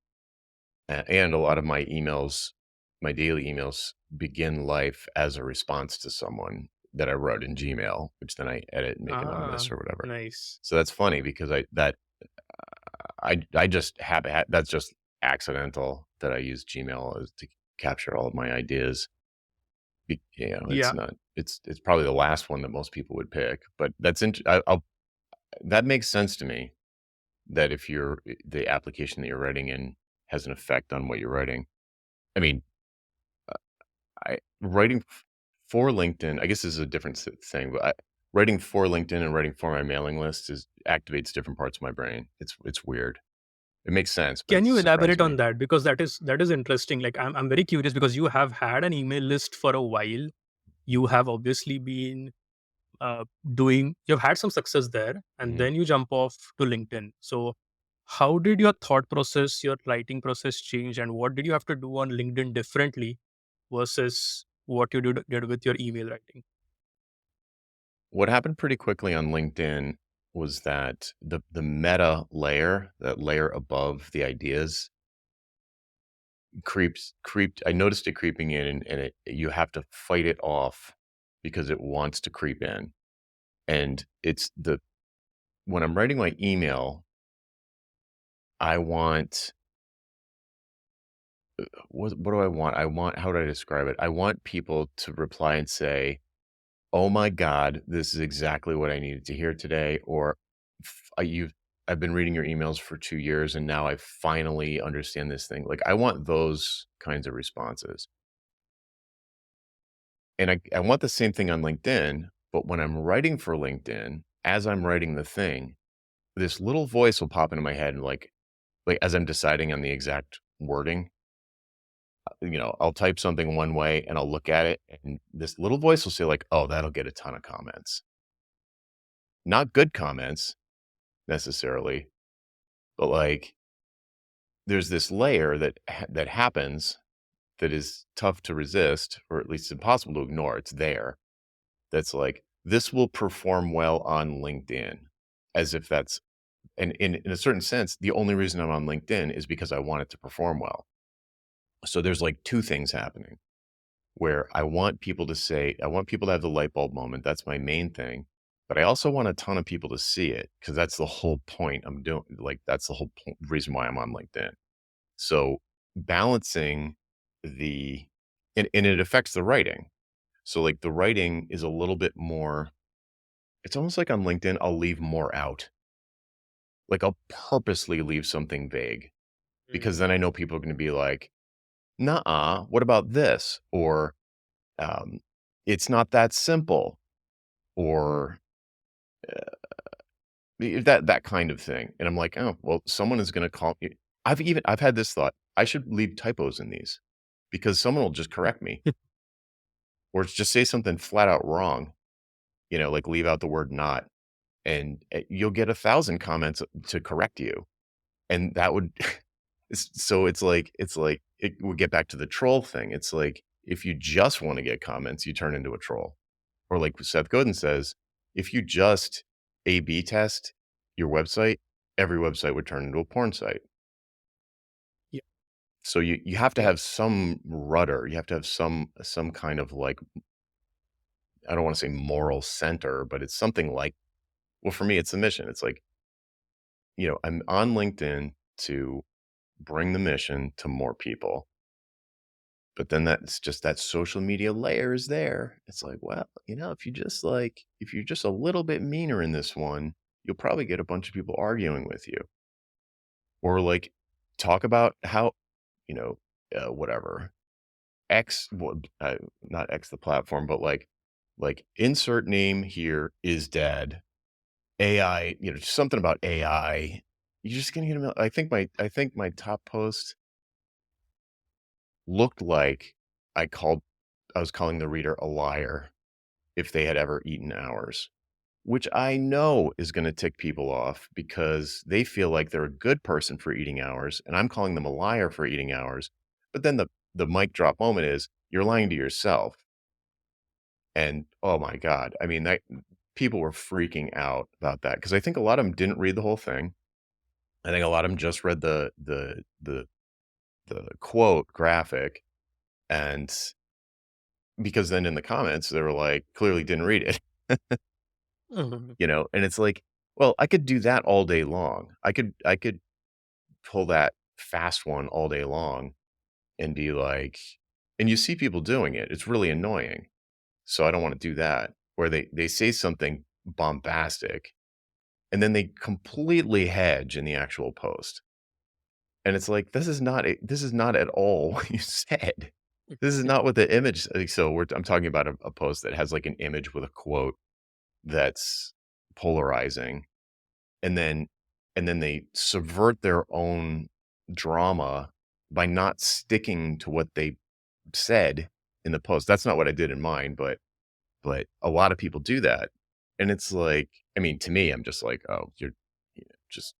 and a lot of my daily emails begin life as a response to someone that I wrote in Gmail, which then I edit and make Ah, anonymous or whatever. nice. So that's funny because I just have that's just accidental that I use Gmail as to capture all of my ideas. It's Yeah, not it's probably the last one that most people would pick, but I'll that makes sense to me that if the application that you're writing in has an effect on what you're writing. I mean, uh, I writing for LinkedIn, I guess this is a different thing, but writing for LinkedIn and writing for my mailing list is activates different parts of my brain. It's weird. It makes sense, but Can it you surprised elaborate on me. that? Because that is interesting. Like I'm very curious because you have had an email list for a while. You have obviously been uh, you've had some success there, and Mhm. then you jump off to LinkedIn. So how did your thought process, your writing process change, and what did you have to do on LinkedIn differently versus what you did with your email writing? What happened pretty quickly on LinkedIn was that the meta layer, that layer above the ideas, creeped. I noticed it creeping in, and it you have to fight it off because it wants to creep in. And it's the when I'm writing my email, I want what do I want? I want how do I describe it? I want people to reply and say, "Oh my god, this is exactly what I needed to hear today," or I've been reading your emails for 2 years and now I finally understand this thing." Like, I want those kinds of responses. And I want the same thing on LinkedIn, but when I'm writing for LinkedIn, as I'm writing the thing, this little voice will pop into my head and like as I'm deciding on the exact wording, I'll type something one way and I'll look at it and this little voice will say like, "Oh, that'll get a ton of comments." Not good comments necessarily, but like there's this layer that happens that is tough to resist or at least impossible to ignore. It's there. That's like, this will perform well on LinkedIn, as if that's and in a certain sense, the only reason I'm on LinkedIn is because I want it to perform well. So there's like two things happening where I want people to have the light bulb moment. That's my main thing. But I also want a ton of people to see it because that's the whole point I'm doing. Like, that's the whole reason why I'm on LinkedIn. So balancing the and it affects the writing. So like the writing is a little bit more, it's almost like on LinkedIn, I'll leave more out. Like I'll purposely leave something vague because Mm. then I know people are going to be like, "Nah, what about this?" Or um, "It's not that simple," or that kind of thing. And I'm like, "Oh, well, someone is going to call me." I've had this thought. I should leave typos in these because someone will just correct me or just say something flat out wrong, like leave out the word not, and you'll get 1,000 comments to correct you. And that would so it's like it would get back to the troll thing. It's like if you just want to get comments, you turn into a troll. Or like Seth Godin says, if you just A/B test your website, every website would turn into a porn site. Yeah, So you have to yeah. have some rudder. You have to have some kind of like, I don't want to say moral center, but it's something like, well, for me, it's the mission. It's like, I'm on LinkedIn to bring the mission to more people. But then that's just that social media layer is there. It's like, well, if you're just a little bit meaner in this one, you'll probably get a bunch of people arguing with you. Or like talk about how, you know, whatever. Not X the platform, but like insert name here is dead. AI, something about AI. You're just gonna get I think my top post looked like I was calling the reader a liar if they had ever eaten ours, which I know is going to tick people off because they feel like they're a good person for eating ours, and I'm calling them a liar for eating ours. But then the mic drop moment is you're lying to yourself. And oh my God, I mean that people were freaking out about that because I think a lot of them didn't read the whole thing. I think a lot of them just read the quote graphic, and because then in the comments they were like clearly didn't read it. Mhm. And it's like, well, I could do that all day long. I could pull that fast one all day long and be like, and you see people doing it. It's really annoying. So I don't want to do that where they say something bombastic and then they completely hedge in the actual post. And it's like, this is not at all what you said. This is Mm. not what the image, like, so I'm talking about a post that has, like, an image with a quote that's polarizing, and then they subvert their own drama by not sticking to what they said in the post. That's not what I did in mine, but a lot of people do that, and it's like, I mean, to me, I'm just like, "Oh, you're just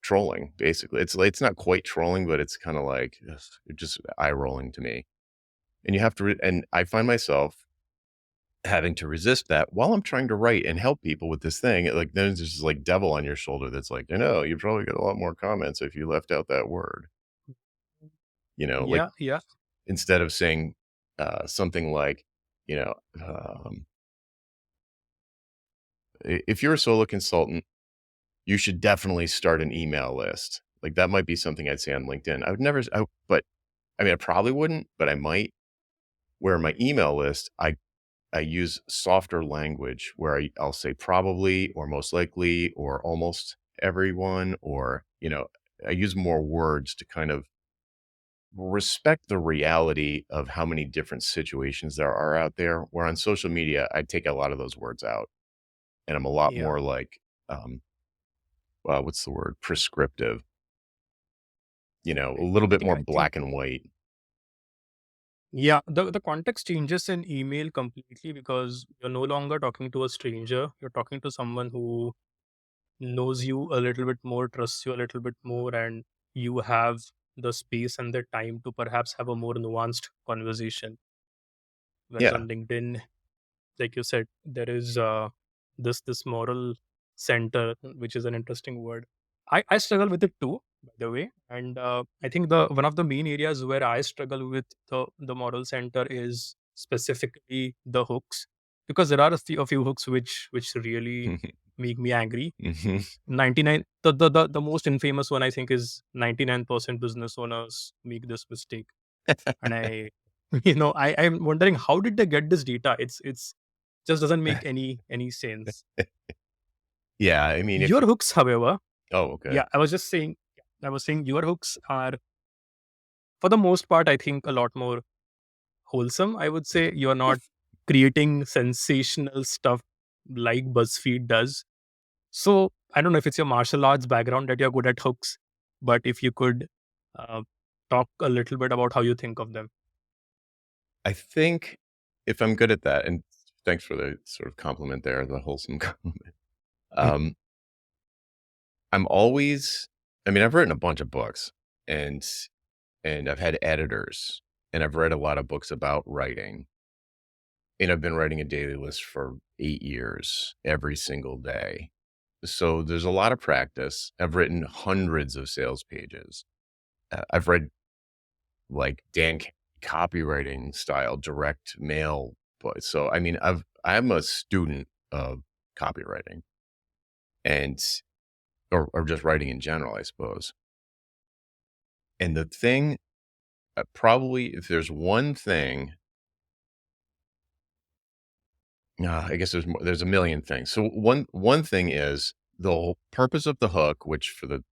trolling, basically." It's like, it's not quite trolling, but it's kinda like, ugh, just eye rolling to me, and you have to and I find myself having to resist that while I'm trying to write and help people with this thing. Like, there's this, like, devil on your shoulder that's like, "You know, you probably get a lot more comments if you left out that word." Like, Yeah, yeah, instead of saying, something like, you know, if you're a solo consultant, you should definitely start an email list." Like, that might be something I'd say on LinkedIn. I would never but I mean, I probably wouldn't, but I might. Where my email list, I use softer language where I'll say probably or most likely or almost everyone, or, I use more words to kind of respect the reality of how many different situations there are out there. Where on social media, I take a lot of those words out, and I'm a lot yeah. more like, what's the word? Prescriptive, a little I bit think more I think black and white. yeah, the context changes in email completely because you're no longer talking to a stranger. You're talking to someone who knows you a little bit more, trusts you a little bit more, and you have the space and the time to perhaps have a more nuanced conversation. Whereas Yeah. on LinkedIn, like you said, there is this moral center, which is an interesting word. I struggle with it too, by the way, and I think the one of the main areas where I struggle with the moral center is specifically the hooks, because there are a few hooks which really make me angry. Mhm. 99, the most infamous one I think is 99% business owners make this mistake, and I I'm wondering how did they get this data. It's just doesn't make any sense. Yeah, I mean, if Your hooks, however, oh, okay. yeah, I was saying your hooks are, for the most part, I think a lot more wholesome. I would say you're not creating sensational stuff like BuzzFeed does. So I don't know if it's your martial arts background that you're good at hooks, but if you could uh, talk a little bit about how you think of them. I think if I'm good at that, and thanks for the sort of compliment there, the wholesome compliment. Um, I'm always I mean, I've written a bunch of books, and I've had editors, and I've read a lot of books about writing, and I've been writing a daily list for 8 years every single day. So there's a lot of practice. I've written hundreds of sales pages. I've read, like, copywriting style direct mail, but so, I mean, I'm a student of copywriting, and or just writing in general, I suppose. And the thing, probably if there's one thing, I guess there's a million things. So one thing is the whole purpose of the hook, which for the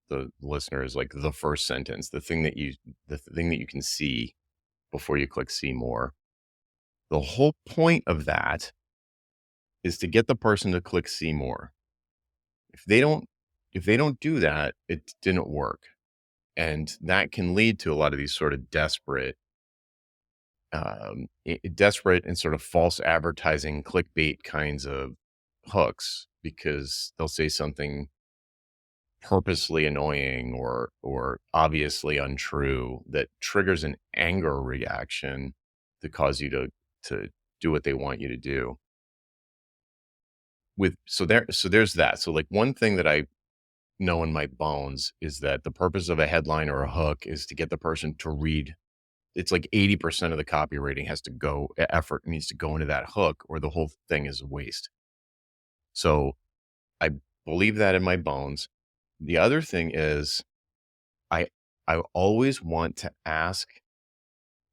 listener is like the first sentence, the thing that you can see before you click see more. The whole point of that is to get the person to click see more. If they don't do that, it didn't work. And that can lead to a lot of these sort of desperate and sort of false advertising, clickbait kinds of hooks, because they'll say something purposely annoying or obviously untrue that triggers an anger reaction to cause you to do what they want you to do. There's that. So, like, one thing that I know in my bones is that the purpose of a headline or a hook is to get the person to read. It's like 80% of the copywriting has to go effort needs to go into that hook, or the whole thing is a waste. So, I believe that in my bones. The other thing is I I always want to ask.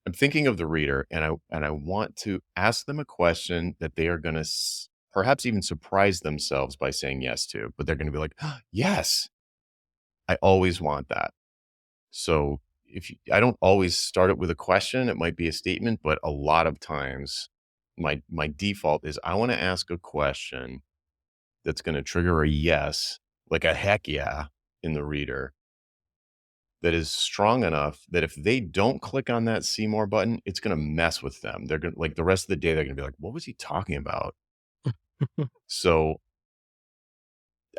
I'm thinking of the reader, and I want to ask them a question that they are gonna perhaps even surprise themselves by saying yes to, but they're gonna be like, "Yes." I always want that. So I don't always start it with a question, it might be a statement, but a lot of times my default is I want to ask a question that's going to trigger a yes, like a heck yeah in the reader that is strong enough that if they don't click on that see more button, it's going to mess with them. They're going to like the rest of the day, they're going to be like, what was he talking about? So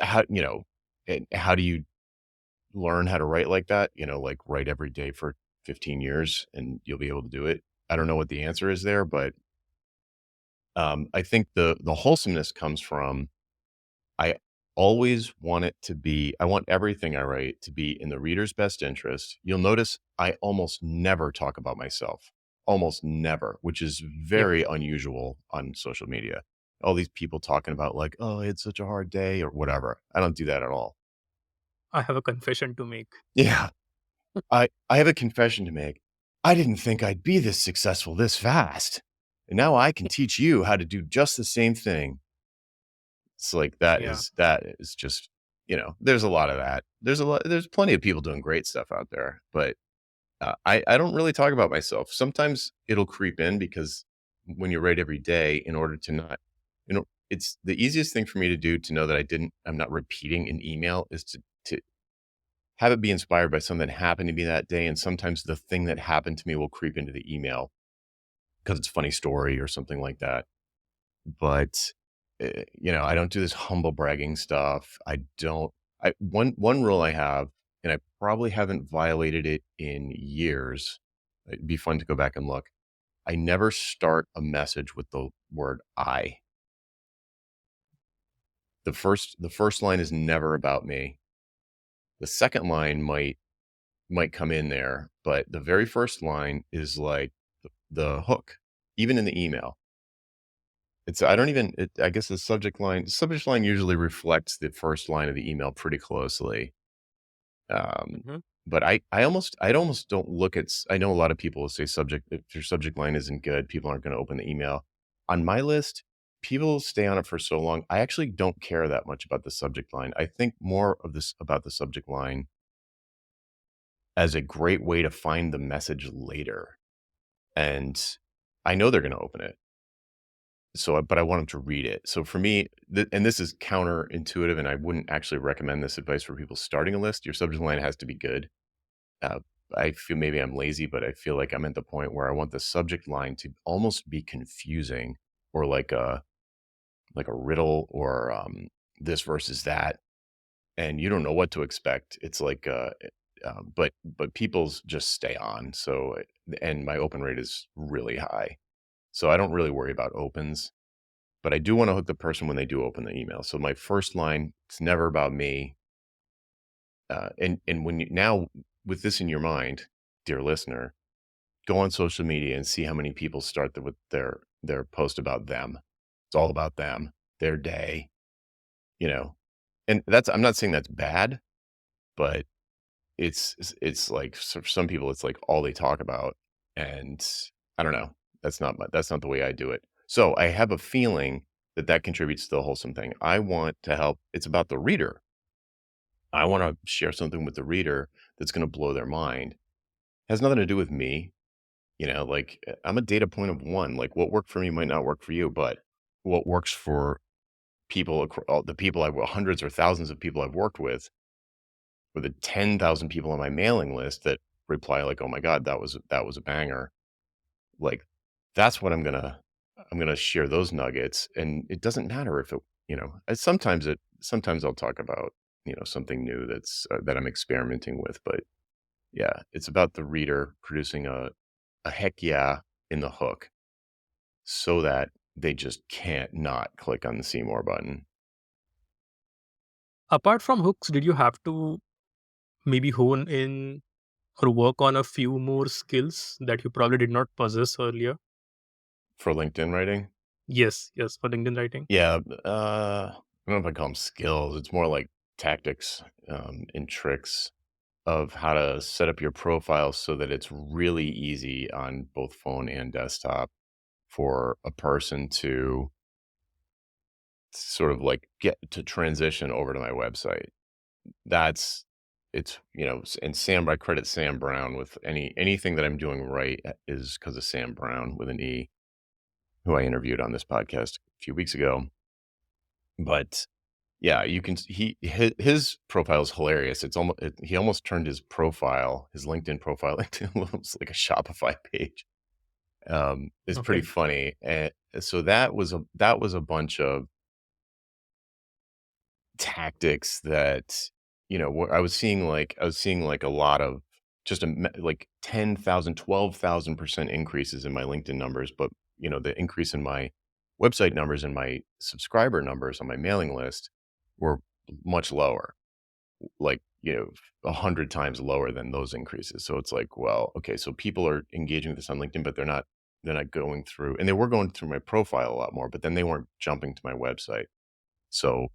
how do you learn how to write like that? Like write every day for 15 years and you'll be able to do it. I don't know what the answer is there, but I think the wholesomeness comes from I always want it to be I want everything I write to be in the reader's best interest. You'll notice I almost never talk about myself, almost never, which is Yep. very unusual on social media. All these people talking about like, oh, it's such a hard day or whatever. I don't do that at all. I have a confession to make. Yeah. I have a confession to make. I didn't think I'd be this successful this fast. And now I can teach you how to do just the same thing. It's like Yeah, that is just, there's a lot of that. There's plenty of people doing great stuff out there, but I don't really talk about myself. Sometimes it'll creep in because when you write every day, in order to not, it's the easiest thing for me to do to know that I'm not repeating an email is to have it be inspired by something that happened to me that day. And sometimes the thing that happened to me will creep into the email because it's a funny story or something like that. But, I don't do this humble bragging stuff. I don't one rule I have, and I probably haven't violated it in years. It'd be fun to go back and look. I never start a message with the word "I." The first line is never about me. The second line might come in there, but the very first line is like the hook, even in the email. It's I don't even I guess the subject line usually reflects the first line of the email pretty closely. Um, hmm but I almost don't look at I know a lot of people will say subject if your subject line isn't good, people aren't gonna open the email. On my list, people stay on it for so long, I actually don't care that much about the subject line. I think more of this about the subject line as a great way to find the message later, and I know they're gonna open it. But I want them to read it. So for me, and this is counterintuitive, and I wouldn't actually recommend this advice for people starting a list. Your subject line has to be good. Uh, I feel maybe I'm lazy, but I feel like I'm at the point where I want the subject line to almost be confusing or like a riddle or this versus that, and you don't know what to expect. It's like, but people's just stay on. So, and my open rate is really high, so I don't really worry about opens. But I do wanna hook the person when they do open the email. So my first line, it's never about me. And when you now with this in your mind, dear listener, go on social media and see how many people start with their post about them. It's all about them, their day, you know? And that's I'm not saying that's bad, but it's like for some people, it's like all they talk about, and I don't know. That's not the way I do it. So I have a feeling that that contributes to the wholesome thing. I want to help. It's about the reader. I want to share something with the reader that's going to blow their mind. Has nothing to do with me. Like I'm a data point of one. Like what worked for me might not work for you, but what works for the people hundreds or thousands of people I've worked with, or the 10,000 people on my mailing list that reply like, "Oh my god, that was a banger." Like, that's what I'm gonna share those nuggets, and it doesn't matter if sometimes I'll talk about, something new that I'm experimenting with, but yeah, it's about the reader producing a heck yeah in the hook so that they just can't not click on the see more button. Apart from hooks, did you have to maybe hone in or work on a few more skills that you probably did not possess earlier? For LinkedIn writing? Yes, yes, for LinkedIn writing. Yeah, I don't know if I call them skills. It's more like tactics, and tricks of how to set up your profile so that it's really easy on both phone and desktop for a person to sort of like get to transition over to my website. That's it's, and Sam, I credit Sam Brown with anything that I'm doing right is because of Sam Brown with an E, who I interviewed on this podcast a few weeks ago. But yeah, you can his profile is hilarious. He almost turned his LinkedIn profile into almost like a Shopify page. It's pretty Okay. funny. And so that was a bunch of tactics that, I was seeing like a lot of just like 10,000, 12,000% increases in my LinkedIn numbers, but the increase in my website numbers and my subscriber numbers on my mailing list were much lower, like, 100 times lower than those increases. So it's like, well, okay, so people are engaging with this on LinkedIn, but they're not going through, and they were going through my profile a lot more, but then they weren't jumping to my website. So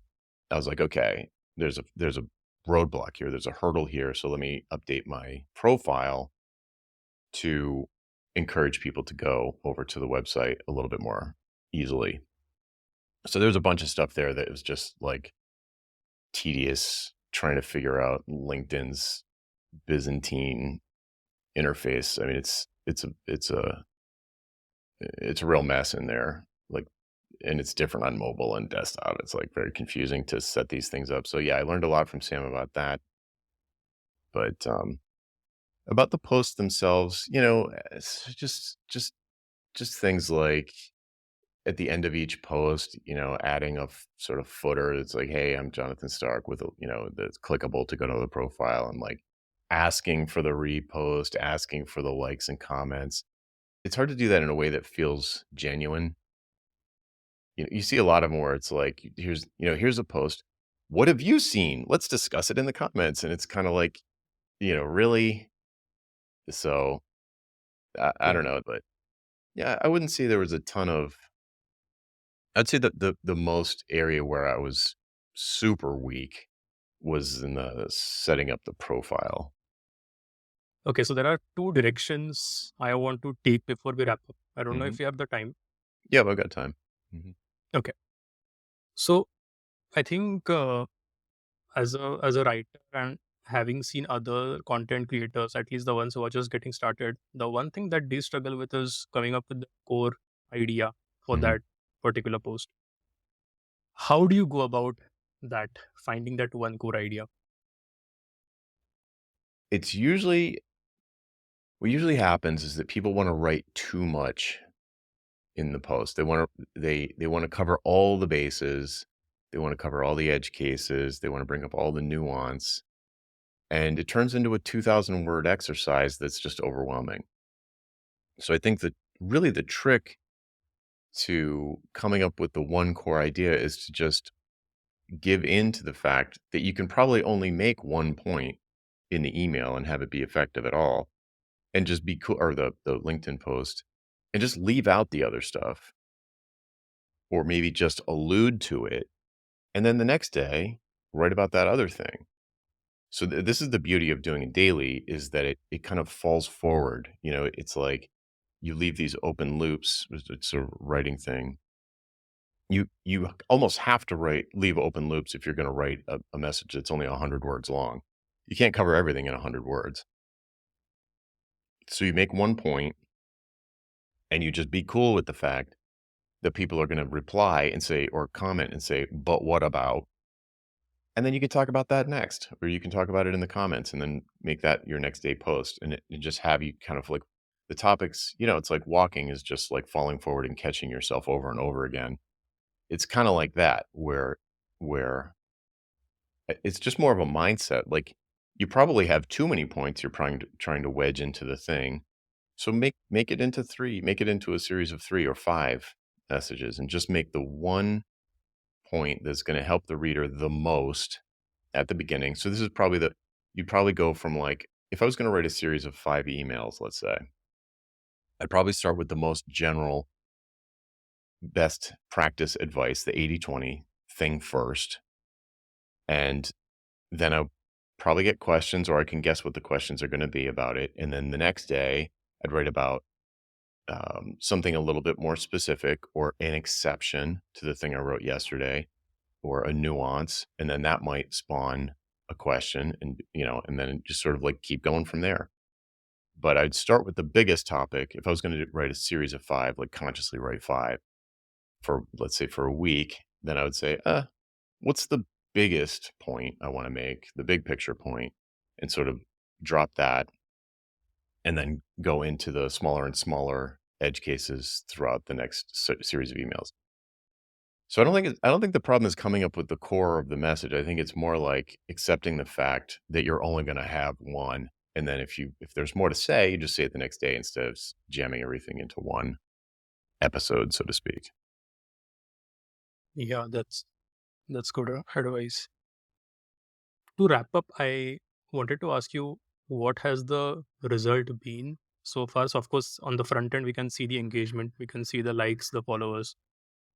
I was like, okay, there's a roadblock here. There's a hurdle here. So let me update my profile to encourage people to go over to the website a little bit more easily. So there's a bunch of stuff there that was just like tedious trying to figure out LinkedIn's Byzantine interface. I mean, it's a real mess in there. Like, and it's different on mobile and desktop. It's like very confusing to set these things up. So yeah, I learned a lot from Sam about that. But about the posts themselves, it's just things like at the end of each post, adding a sort of footer. It's like, hey, I'm Jonathan Stark with that's clickable to go to the profile, and like asking for the repost, asking for the likes and comments. It's hard to do that in a way that feels genuine. You see a lot of them where it's like, here's a post. What have you seen? Let's discuss it in the comments. And it's kind of like, really? So I Yeah. don't know, but yeah, I wouldn't say there was a ton of, I'd say that the most area where I was super weak was in the setting up the profile. Okay. So there are two directions I want to take before we wrap up. I don't know Hmm. if you have the time. Yeah, but I've got time. Hmm. Okay. So I think as a writer and having seen other content creators, at least the ones who are just getting started, the one thing that they struggle with is coming up with the core idea for Hmm. that particular post. How do you go about that, finding that one core idea? It's usually what usually happens is that people want to write too much in the post. They want to cover all the bases. They want to cover all the edge cases. They want to bring up all the nuance, and it turns into a 2,000 word exercise that's just overwhelming. So I think that really the trick to coming up with the one core idea is to just give in to the fact that you can probably only make one point in the email and have it be effective at all, and just be cool, or the LinkedIn post, and just leave out the other stuff, or maybe just allude to it. And then the next day, write about that other thing. So this is the beauty of doing it daily, is that it kind of falls forward. It's like you leave these open loops. It's a writing thing. You almost have to leave open loops if you're going to write a message that's only 100 words long. You can't cover everything in 100 words. So you make one point, and you just be cool with the fact that people are going to reply and say, or comment and say, but what about? And then you can talk about that next, or you can talk about it in the comments and then make that your next day post, and just have you kind of like the topics, it's like walking is just like falling forward and catching yourself over and over again. It's kind of like that where it's just more of a mindset. Like, you probably have too many points you're trying to wedge into the thing. So make it into three, make it into a series of 3 or 5 messages, and just make the one point that's going to help the reader the most at the beginning. So this is probably you'd probably go from, like, if I was going to write a series of 5 emails, let's say, I'd probably start with the most general best practice advice, the 80/20 thing first. And then I'll probably get questions, or I can guess what the questions are going to be about it. And then the next day, I'd write about something a little bit more specific, or an exception to the thing I wrote yesterday, or a nuance. And then that might spawn a question and, and then just sort of like keep going from there. But I'd start with the biggest topic. If I was going to write a series of five, like consciously write five for, let's say, for a week, then I would say, what's the biggest point I want to make, the big picture point, and sort of drop that and then go into the smaller and smaller edge cases throughout the next series of emails. So I don't think the problem is coming up with the core of the message. I think it's more like accepting the fact that you're only going to have one, and then if there's more to say, you just say it the next day instead of jamming everything into one episode, so to speak. Yeah, that's good advice. To wrap up, I wanted to ask you, what has the result been so far? So, of course, on the front end, we can see the engagement, we can see the likes, the followers,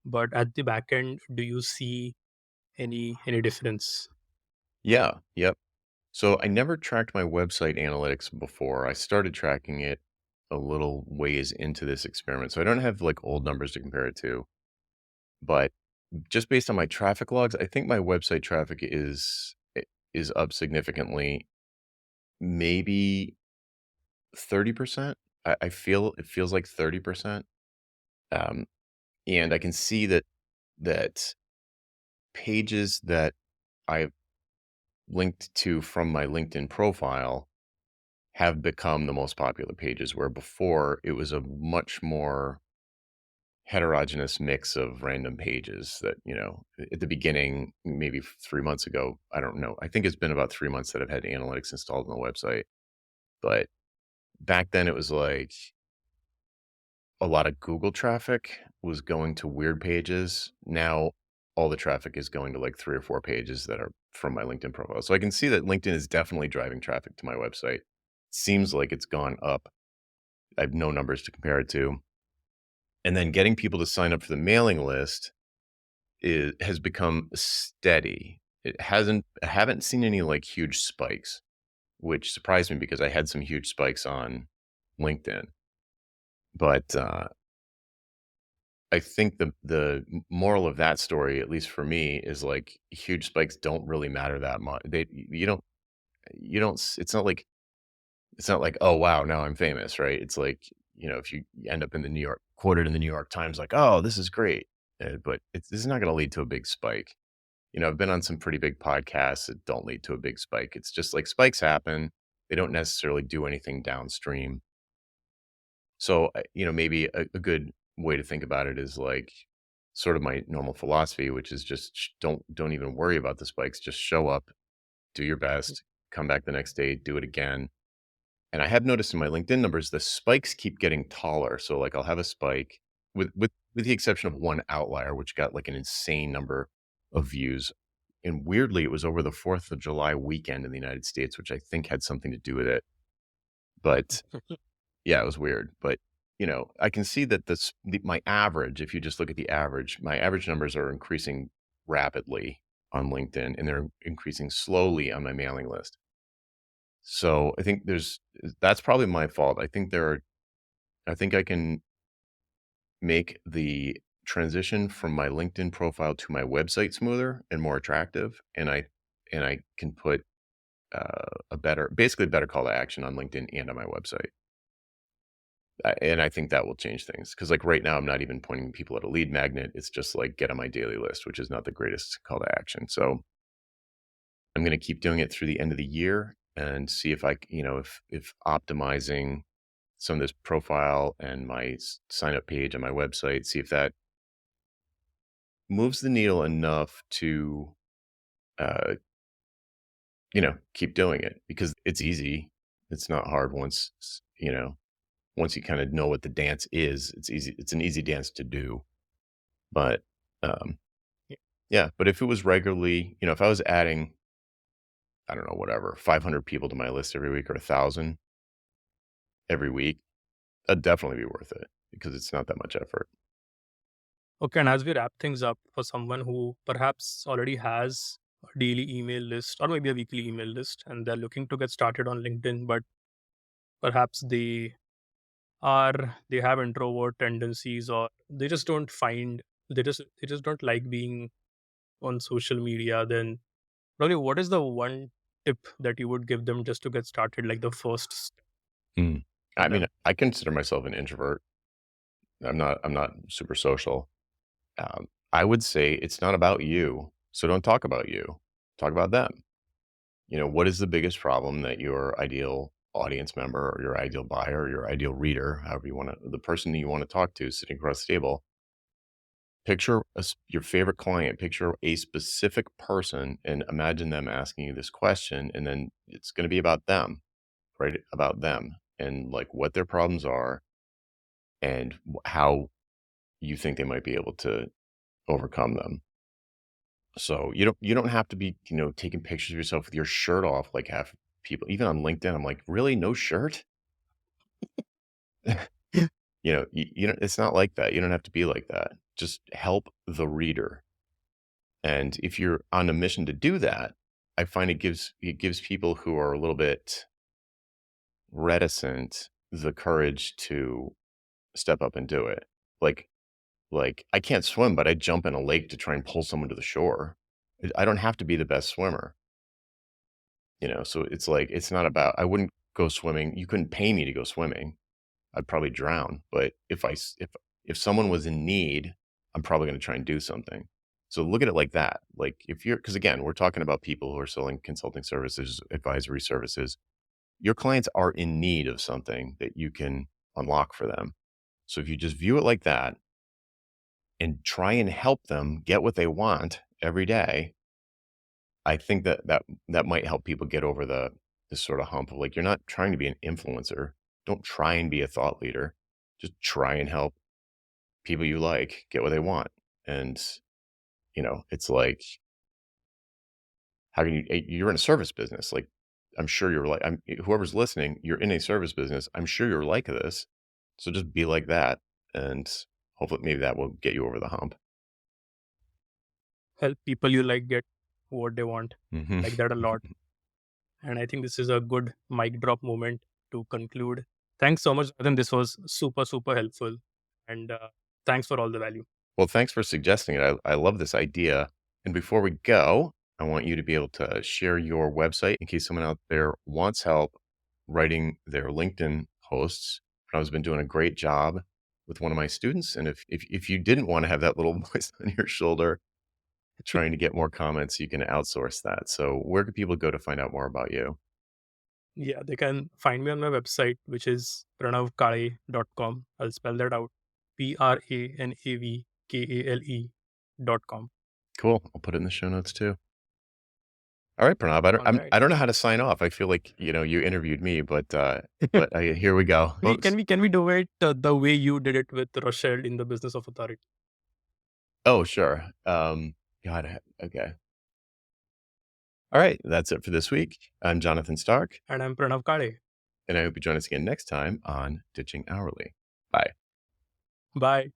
but at the back end, do you see any difference? Yeah. Yep. So I never tracked my website analytics before. I started tracking it a little ways into this experiment. So I don't have like old numbers to compare it to, but just based on my traffic logs, I think my website traffic is up significantly, maybe 30%. I feel it feels like 30%. Um, and I can see that pages that I've linked to from my LinkedIn profile have become the most popular pages, where before it was a much more heterogeneous mix of random pages that, at the beginning, maybe 3 months ago, I don't know. I think it's been about 3 months that I've had analytics installed on the website. But back then it was like a lot of Google traffic was going to weird pages. Now all the traffic is going to like three or four pages that are from my LinkedIn profile. So I can see that LinkedIn is definitely driving traffic to my website. Seems like it's gone up. I have no numbers to compare it to. And then getting people to sign up for the mailing list has become steady. I haven't seen any like huge spikes, which surprised me because I had some huge spikes on LinkedIn. But I think the moral of that story, at least for me, is like huge spikes don't really matter that much. It's not like oh wow, now I'm famous, right? It's like, if you end up in the New York quoted in the New York Times, like, oh, this is great, but this is not going to lead to a big spike. I've been on some pretty big podcasts that don't lead to a big spike. It's just like spikes happen. They don't necessarily do anything downstream. So, maybe a good way to think about it is like sort of my normal philosophy, which is just don't even worry about the spikes. Just show up, do your best, come back the next day, do it again. And I have noticed in my LinkedIn numbers, the spikes keep getting taller. So like I'll have a spike with the exception of one outlier, which got like an insane number of views. And weirdly, it was over the 4th of July weekend in the United States, which I think had something to do with it. But yeah, it was weird. But I can see that my average, if you just look at the average, my average numbers are increasing rapidly on LinkedIn, and they're increasing slowly on my mailing list. So I think that's probably my fault. I think I can make the transition from my LinkedIn profile to my website smoother and more attractive. And I can put basically a better call to action on LinkedIn and on my website. And I think that will change things because like right now, I'm not even pointing people at a lead magnet. It's just like get on my daily list, which is not the greatest call to action. So I'm going to keep doing it through the end of the year and see if if optimizing some of this profile and my sign up page on my website, see if that moves the needle enough to, uh, keep doing it because it's easy. It's not hard once you kind of know what the dance is, it's easy. It's an easy dance to do. But, um, Yeah. yeah, but if it was regularly, if I was adding, I don't know, whatever, 500 people to my list every week or 1,000 every week, that'd definitely be worth it because it's not that much effort. Okay, and as we wrap things up, for someone who perhaps already has a daily email list or maybe a weekly email list and they're looking to get started on LinkedIn, but perhaps they have introvert tendencies, or they just don't find they just don't like being on social media, then probably what is the one tip that you would give them just to get started, like the first step Mm. for I mean, them? I consider myself an introvert. I'm not super social. I would say it's not about you, so don't talk about you. Talk about them. What is the biggest problem that your ideal audience member or your ideal buyer or your ideal reader, however you want to, the person that you want to talk to sitting across the table, picture your favorite client, picture a specific person and imagine them asking you this question. And then it's going to be about them, right? About them and like what their problems are and how you think they might be able to overcome them. So you don't have to be, taking pictures of yourself with your shirt off like half people. Even on LinkedIn, I'm like, really, no shirt? It's not like that. You don't have to be like that. Just help the reader. And if you're on a mission to do that, I find it gives people who are a little bit reticent the courage to step up and do it. Like like I can't swim, but I jump in a lake to try and pull someone to the shore. I don't have to be the best swimmer. So it's like it's not about I wouldn't go swimming. You couldn't pay me to go swimming. I'd probably drown. But if someone was in need, I'm probably going to try and do something. So look at it like that. Like if you're because again, we're talking about people who are selling consulting services, advisory services. Your clients are in need of something that you can unlock for them. So if you just view it like that and try and help them get what they want every day, I think that might help people get over this sort of hump of like you're not trying to be an influencer. Don't try and be a thought leader. Just try and help people you like get what they want. And it's like how can you're in a service business. Like I'm sure you're like whoever's listening, you're in a service business. I'm sure you're like this. So just be like that and hopefully maybe that will get you over the hump. Help people you like get what they want. Mhm. Like that a lot. And I think this is a good mic drop moment to conclude. Thanks so much, Jonathan. This was super, super helpful. And thanks for all the value. Well, thanks for suggesting it. I love this idea. And before we go, I want you to be able to share your website in case someone out there wants help writing their LinkedIn posts. I've been doing a great job with one of my students. And if you didn't want to have that little voice on your shoulder trying to get more comments, you can outsource that. So where can people go to find out more about you? Yeah, they can find me on my website, which is pranavkale.com. I'll spell that out. PRANAVKALE.com. Cool. I'll put it in the show notes too. All right, Pranav. All right. I don't know how to sign off. I feel like you interviewed me, but here we go. we can we do it the way you did it with Rochelle in the Business of Authority? Oh, sure. Okay. All right, that's it for this week. I'm Jonathan Stark, And I'm Pranav Kale. and I hope you join us again next time on Ditching Hourly. Bye. Bye.